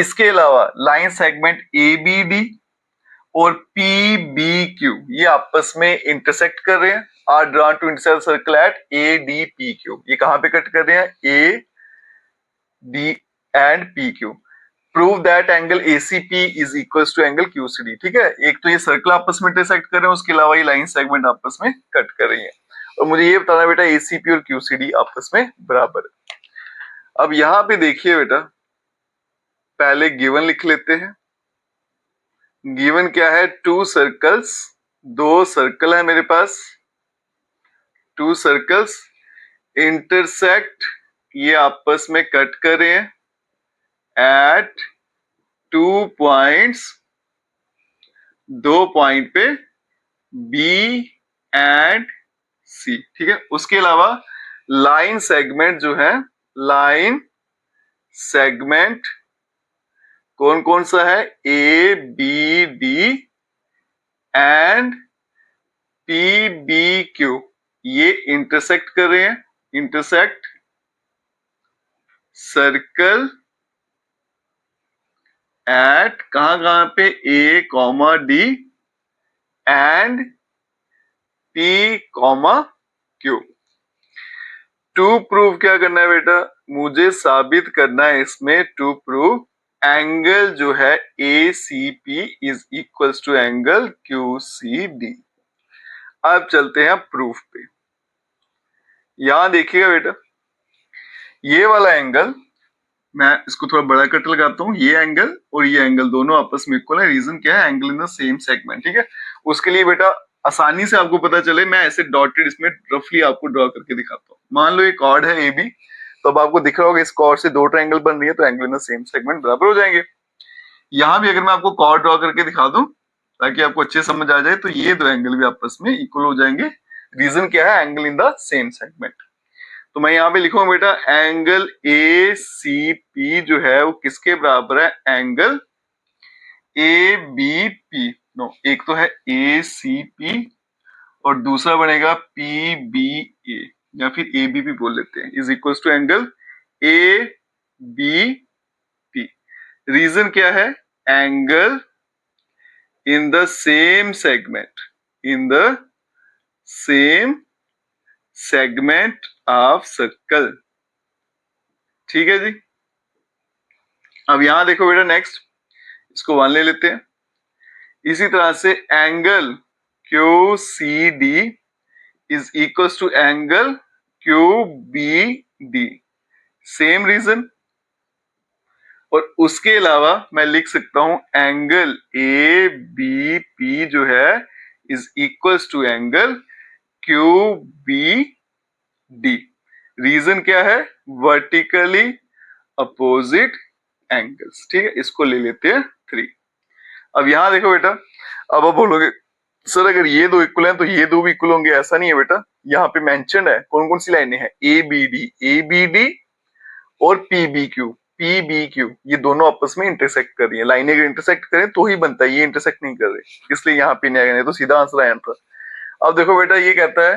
इसके अलावा लाइन सेगमेंट ABD और PBQ ये आपस में इंटरसेक्ट कर रहे हैं। Are drawn to intersect circle at ADPQ। ये कहां पे कट कर रहे हैं, AD and PQ। Prove that angle ACP is equals to angle QCD, ठीक है। एक तो ये सर्कल आपस में इंटरसेक्ट कर रहे हैं, उसके अलावा ये लाइन सेगमेंट आपस में कट कर रही है, और मुझे ये बताना बेटा ACP और QCD आपस में बराबर है। अब यहां पे देखिए बेटा, पहले गिवन लिख लेते हैं। गिवन क्या है, 2 सर्कल्स, 2 सर्कल है मेरे पास, 2 सर्कल्स इंटरसेक्ट, ये आपस में कट कर रहे हैं एट 2 पॉइंट्स, 2 पॉइंट पे B एंड C, ठीक है। उसके अलावा लाइन सेगमेंट जो है, लाइन सेगमेंट कौन कौन सा है, ABD एंड PBQ, ये इंटरसेक्ट कर रहे हैं, इंटरसेक्ट सर्कल एट कहां पे, A, D and P, Q। To prove क्या करना है बेटा, मुझे साबित करना है इसमें, टू प्रूव एंगल जो है ACP is equals to angle QCD। अब चलते हैं प्रूफ पे। यहां देखिएगा बेटा, ये वाला एंगल, मैं इसको थोड़ा बड़ा कट लगाता हूं, ये एंगल और ये एंगल दोनों आपस में इक्वल है। रीजन क्या है, angle in the same segment, ठीक है। उसके लिए बेटा आसानी से आपको पता चले, मैं ऐसे डॉटेड इसमें रफली आपको ड्रॉ करके दिखाता हूँ। मान लो ये कॉर्ड है AB, तो अब आपको दिख रहा होगा इस कॉर्ड से 2 ट्रायंगल बन रही है, तो angle in the same segment बराबर हो जाएंगे। यहां भी अगर मैं आपको कॉर्ड ड्रॉ करके दिखा दूं ताकि आपको अच्छे समझ आ जाए, तो ये दो एंगल भी आपस में इक्वल हो जाएंगे। रीजन क्या है? Angle in the same segment. तो मैं यहाँ पे लिखूंगा बेटा एंगल ए सी पी जो है वो किसके बराबर है? Angle A B P. No, एक तो है ए सी पी और दूसरा बनेगा पी बी ए, या फिर ए बी पी बोल लेते हैं, is equal to angle A B P. Reason क्या है? Angle in the same segment, in the same segment of circle. ठीक है जी। अब यहां देखो बेटा, नेक्स्ट इसको 1 ले लेते हैं। इसी तरह से angle Q C D is equal to angle Q B D, same reason. और उसके अलावा मैं लिख सकता हूं एंगल ए बी पी जो है is equal to angle Q B D. Reason क्या है? Vertically opposite angles. ठीक है, इसको ले लेते हैं 3। अब यहां देखो बेटा, अब आप बोलोगे सर अगर ये दो इक्वल हैं तो ये दो भी इक्वल होंगे, ऐसा नहीं है बेटा। यहाँ पे मेंशन है कौन कौन सी लाइनें हैं, ए बी डी और पी बी क्यू, ये दोनों आपस में इंटरसेक्ट कर रही है। लाइनें अगर इंटरसेक्ट करें तो ही बनता है, ये इंटरसेक्ट नहीं कर रहे, इसलिए यहाँ पे नहीं आएगा, तो सीधा आंसर आया था। अब देखो बेटा, ये कहता है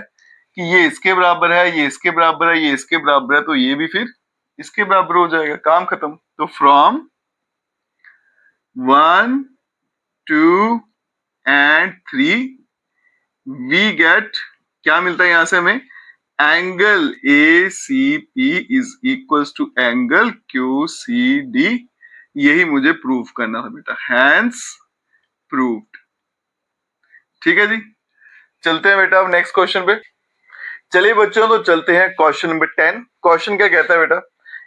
कि ये इसके बराबर है, ये इसके बराबर है, ये इसके बराबर है, तो ये भी फिर इसके बराबर हो जाएगा, काम खत्म। तो फ्रॉम 1 2 एंड 3 वी गेट, क्या मिलता है यहां से हमें? Angle A C P is equal to angle Q C D. यही मुझे प्रूव करना है बेटा, हैंस प्रूव्ड। ठीक है जी, चलते हैं बेटा अब नेक्स्ट क्वेश्चन पे। चलिए बच्चों, तो चलते हैं क्वेश्चन नंबर 10। क्वेश्चन क्या कहता है बेटा?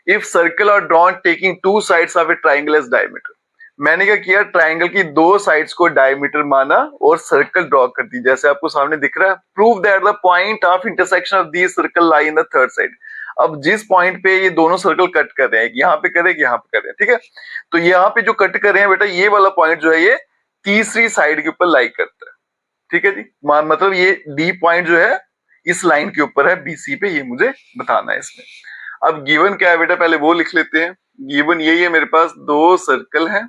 If circle are drawn taking 2 sides of a triangle as diameter. मैंने क्या किया, ट्राइंगल की 2 साइड्स को डायमीटर माना और सर्कल ड्रॉ कर दी, जैसे आपको सामने दिख रहा है। Prove that the point of intersection of these circle lie in the third side. अब जिस पॉइंट पे ये दोनों सर्कल कट कर रहे हैं, यहाँ पे कर रहे हैं, यहाँ पे कर रहे हैं, ठीक है, तो यहाँ पे जो कट कर रहे हैं बेटा, ये वाला पॉइंट जो है ये तीसरी साइड के ऊपर लाई करता है। ठीक है जी, मतलब ये डी पॉइंट जो है इस लाइन के ऊपर है बीसी पे, ये मुझे बताना है इसमें। अब गिवन क्या है बेटा, पहले वो लिख लेते हैं। गिवन यही है मेरे पास, 2 सर्कल हैं।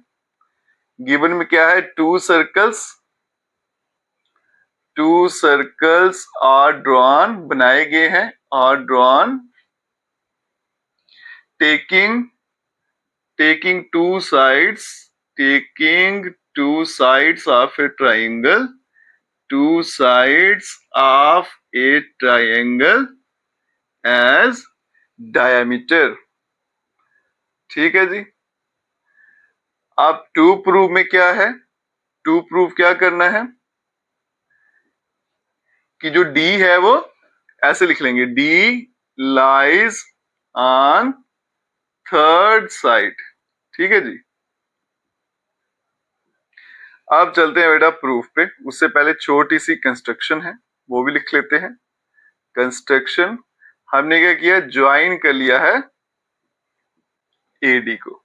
गिवन में क्या है? 2 सर्कल्स आर ड्रॉन, बनाए गए हैं, are drawn taking 2 sides of a triangle, 2 sides of a triangle as diameter। ठीक है जी। अब टू प्रूव में क्या है? टू प्रूव क्या करना है कि जो D है वो ऐसे लिख लेंगे, D lies on third side. ठीक है जी। अब चलते हैं बेटा प्रूफ पे, उससे पहले छोटी सी कंस्ट्रक्शन है वो भी लिख लेते हैं। कंस्ट्रक्शन हमने क्या किया, ज्वाइन कर लिया है AD को।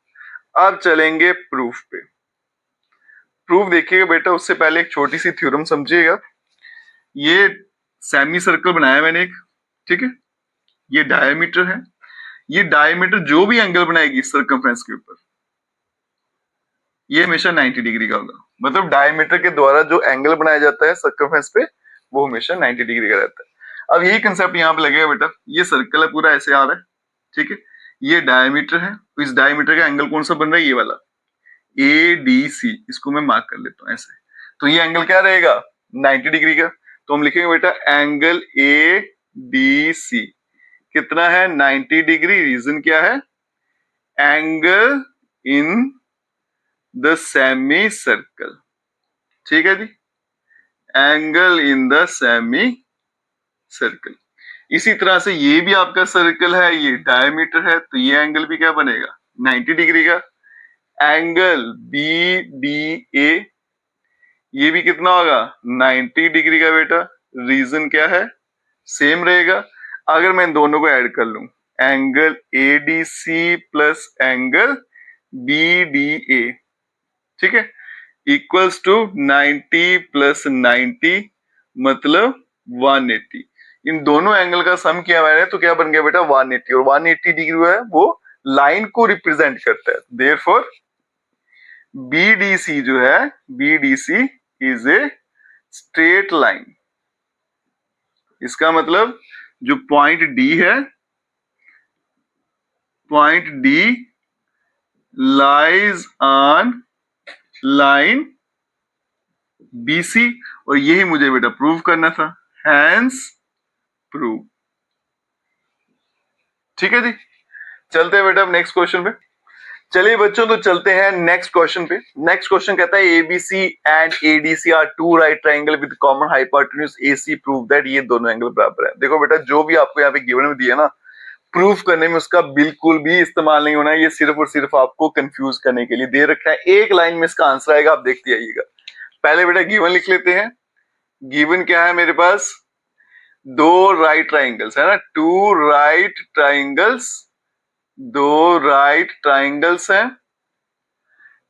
अब चलेंगे प्रूफ पे। प्रूफ देखिएगा बेटा, उससे पहले एक छोटी सी थ्योरम समझिएगा। ये सेमी सर्कल बनाया मैंने एक, ठीक है, ये डायमीटर है। ये डायमीटर जो भी एंगल बनाएगी सर्कमफ्रेंस के ऊपर, ये हमेशा 90 डिग्री का होगा। मतलब डायमीटर के द्वारा जो एंगल बनाया जाता है सर्कमफ्रेंस पे, वो हमेशा 90 डिग्री का रहता है। अब यही कंसेप्ट यहाँ पे लगेगा बेटा। ये सर्कल है पूरा ऐसे आ रहा है, ठीक है, ये डायमीटर है, तो इस डायमीटर का एंगल कौन सा बन रहा है? ये वाला ADC, इसको मैं मार्क कर लेता हूँ ऐसे। तो ये एंगल क्या रहेगा? 90 डिग्री का। तो हम लिखेंगे बेटा एंगल ADC कितना है? 90 डिग्री। रीजन क्या है? Angle in the semi circle. ठीक है जी, angle in the semi circle. इसी तरह से ये भी आपका सर्कल है, ये डायमीटर है, तो ये एंगल भी क्या बनेगा? 90 डिग्री का। एंगल BDA, ये भी कितना होगा? 90 डिग्री का बेटा। रीजन क्या है? सेम रहेगा। अगर मैं इन दोनों को ऐड कर लूं, angle ADC plus angle BDA, ठीक है, इक्वल्स टू 90 प्लस 90 मतलब 180। इन दोनों एंगल का सम किया मैंने तो क्या बन गया बेटा 180, और 180 डिग्री है वो लाइन को रिप्रेजेंट करता है। देयरफॉर BDC जो है, BDC is a straight line. इसका मतलब जो पॉइंट D है, point D lies on line BC, और यही मुझे बेटा प्रूव करना था, हैंस प्रूव। ठीक है जी, चलते हैं बेटा अब नेक्स्ट क्वेश्चन पे। चलिए बच्चों तो चलते हैं नेक्स्ट क्वेश्चन पे। नेक्स्ट क्वेश्चन कहता है ABC and ADC are two right triangle with common hypotenuse AC, prove that ये दोनों एंगल बराबर है। देखो बेटा जो भी आपको यहाँ पे गिवन में दिया ना, प्रूफ करने में उसका बिल्कुल भी इस्तेमाल नहीं होना है, ये सिर्फ और सिर्फ आपको कंफ्यूज करने के लिए दे रखा है। एक लाइन में इसका आंसर आएगा, आप देखते आइएगा। पहले बेटा गिवन लिख लेते हैं। गिवन क्या है मेरे पास, दो राइट ट्राइंगल्स है ना, टू राइट ट्राइंगल्स, दो राइट ट्राइंगल्स हैं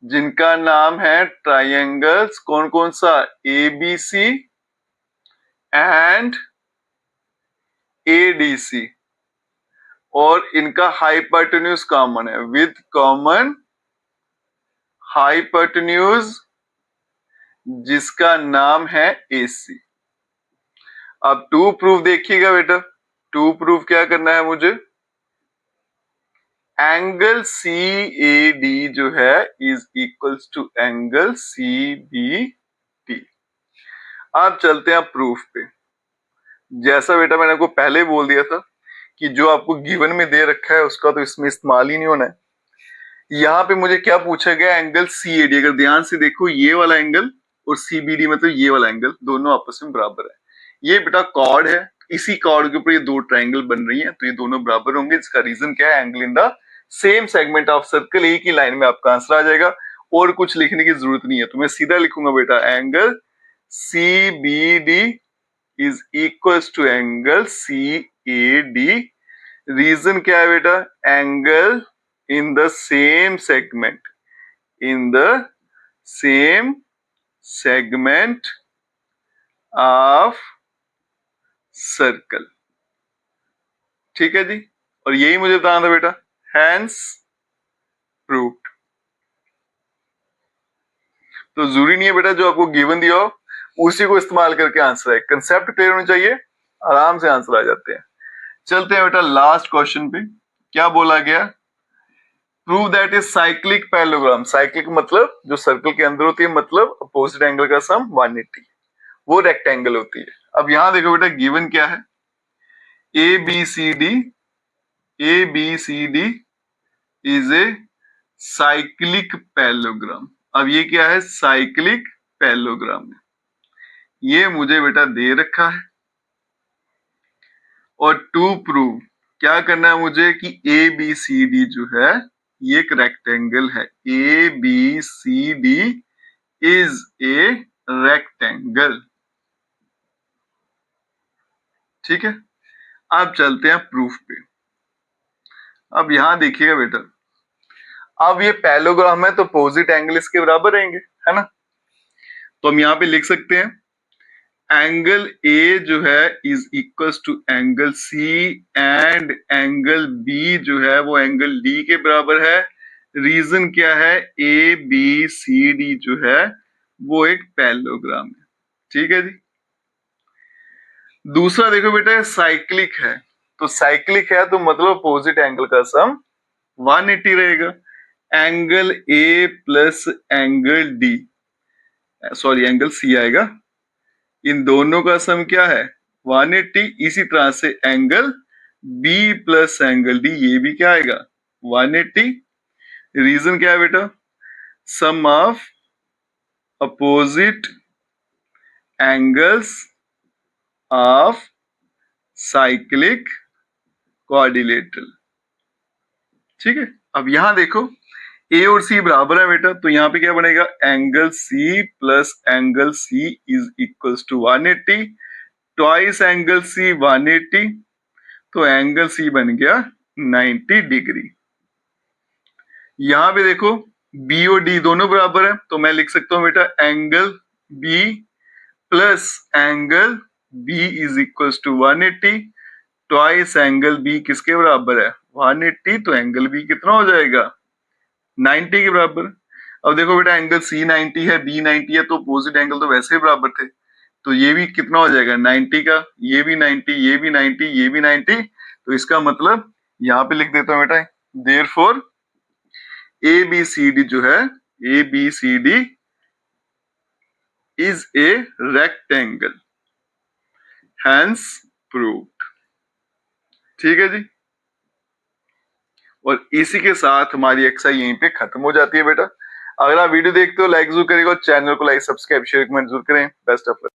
जिनका नाम है ट्राइंगल्स, कौन कौन सा, ABC एंड ADC, और इनका हाइपोटेन्यूज कॉमन है, विद कॉमन हाइपोटेन्यूज जिसका नाम है AC। अब टू प्रूफ देखिएगा बेटा, टू प्रूफ क्या करना है मुझे, एंगल CAD जो है is equals to angle CBD। अब चलते हैं प्रूफ पे। जैसा बेटा मैंने आपको पहले बोल दिया था कि जो आपको गिवन में दे रखा है उसका तो इसमें इस्तेमाल ही नहीं होना है। यहाँ पे मुझे क्या पूछा गया, एंगल CAD, अगर ध्यान से देखो ये वाला एंगल और CBD मतलब ये वाला एंगल दोनों आपस में बराबर है। ये बेटा कॉर्ड है, इसी कॉर्ड के ऊपर ये दो ट्राइंगल बन रही हैं, तो ये दोनों बराबर होंगे। इसका रीजन क्या है, angle in the same segment of circle, एक ही लाइन में आपका आंसर आ जाएगा और कुछ लिखने की जरूरत नहीं है। तो मैं सीधा लिखूंगा बेटा angle CBD is equals to angle CAD। Reason क्या है बेटा, angle in the same segment, in the same segment of circle। ठीक है जी, और यही मुझे बताना था बेटा, hence proved। तो जरूरी नहीं है बेटा जो आपको गिवन दिया हो उसी को इस्तेमाल करके आंसर है, कंसेप्ट क्लियर होना चाहिए, आराम से आंसर आ जाते हैं। चलते हैं बेटा लास्ट क्वेश्चन पे। क्या बोला गया, prove that is cyclic parallelogram. Cyclic मतलब जो सर्कल के अंदर होती है, मतलब अपोजिट एंगल का सम 180, वो रेक्टेंगल होती है। अब यहां देखो बेटा गिवन क्या है, ABCD is a cyclic parallelogram. अब ये क्या है, साइक्लिक पैरेललोग्राम है, ये मुझे बेटा दे रखा है। और टू प्रूव क्या करना है मुझे कि ABCD जो है ये एक रेक्टेंगल है, ABCD इज ए रेक्टेंगल। ठीक है, अब चलते हैं प्रूफ पे। अब यहां देखिएगा बेटा, अब ये पैरेललोग्राम है तो अपोजिट एंगल इसके बराबर रहेंगे, है ना। तो हम यहां पे लिख सकते हैं एंगल A जो है is equals to angle C and angle B जो है वो एंगल D के बराबर है। रीजन क्या है, ABCD जो है वो एक पैरेललोग्राम है। ठीक है जी, दूसरा देखो बेटा साइक्लिक है, तो साइक्लिक है तो मतलब अपोजिट एंगल का सम 180 रहेगा। Angle A plus angle D, sorry angle C आएगा, इन दोनों का सम क्या है 180। इसी तरह से angle B plus angle D, ये भी क्या आएगा 180। रीजन क्या है बेटा, sum of opposite angles of cyclic quadrilateral. ठीक है, अब यहां देखो A और C बराबर है बेटा, तो यहां पे क्या बनेगा, angle C plus angle C is equals to 180, twice angle C 180, तो एंगल C बन गया 90 डिग्री। यहां पे देखो बी और डी दोनों बराबर है, तो मैं लिख सकता हूं बेटा angle B plus angle B is equals to 180 twice angle B किसके बराबर है 180, तो एंगल बी कितना हो जाएगा 90 के बराबर। अब देखो बेटा एंगल सी 90 है, बी 90 है, तो अपोजिट एंगल तो वैसे ही बराबर थे, तो ये भी कितना हो जाएगा 90 का, ये भी 90, ये भी 90, ये भी 90, तो इसका मतलब यहाँ पे लिख देता हूं बेटा therefore A B C D जो है A B C D is a rectangle, hence proved. ठीक है जी, और इसी के साथ हमारी एक्सरसाइज यहीं पे खत्म हो जाती है बेटा। अगर आप वीडियो देखते हो लाइक जरूर करेगा, चैनल को लाइक सब्सक्राइब शेयर कमेंट जरूर करें। Best of luck.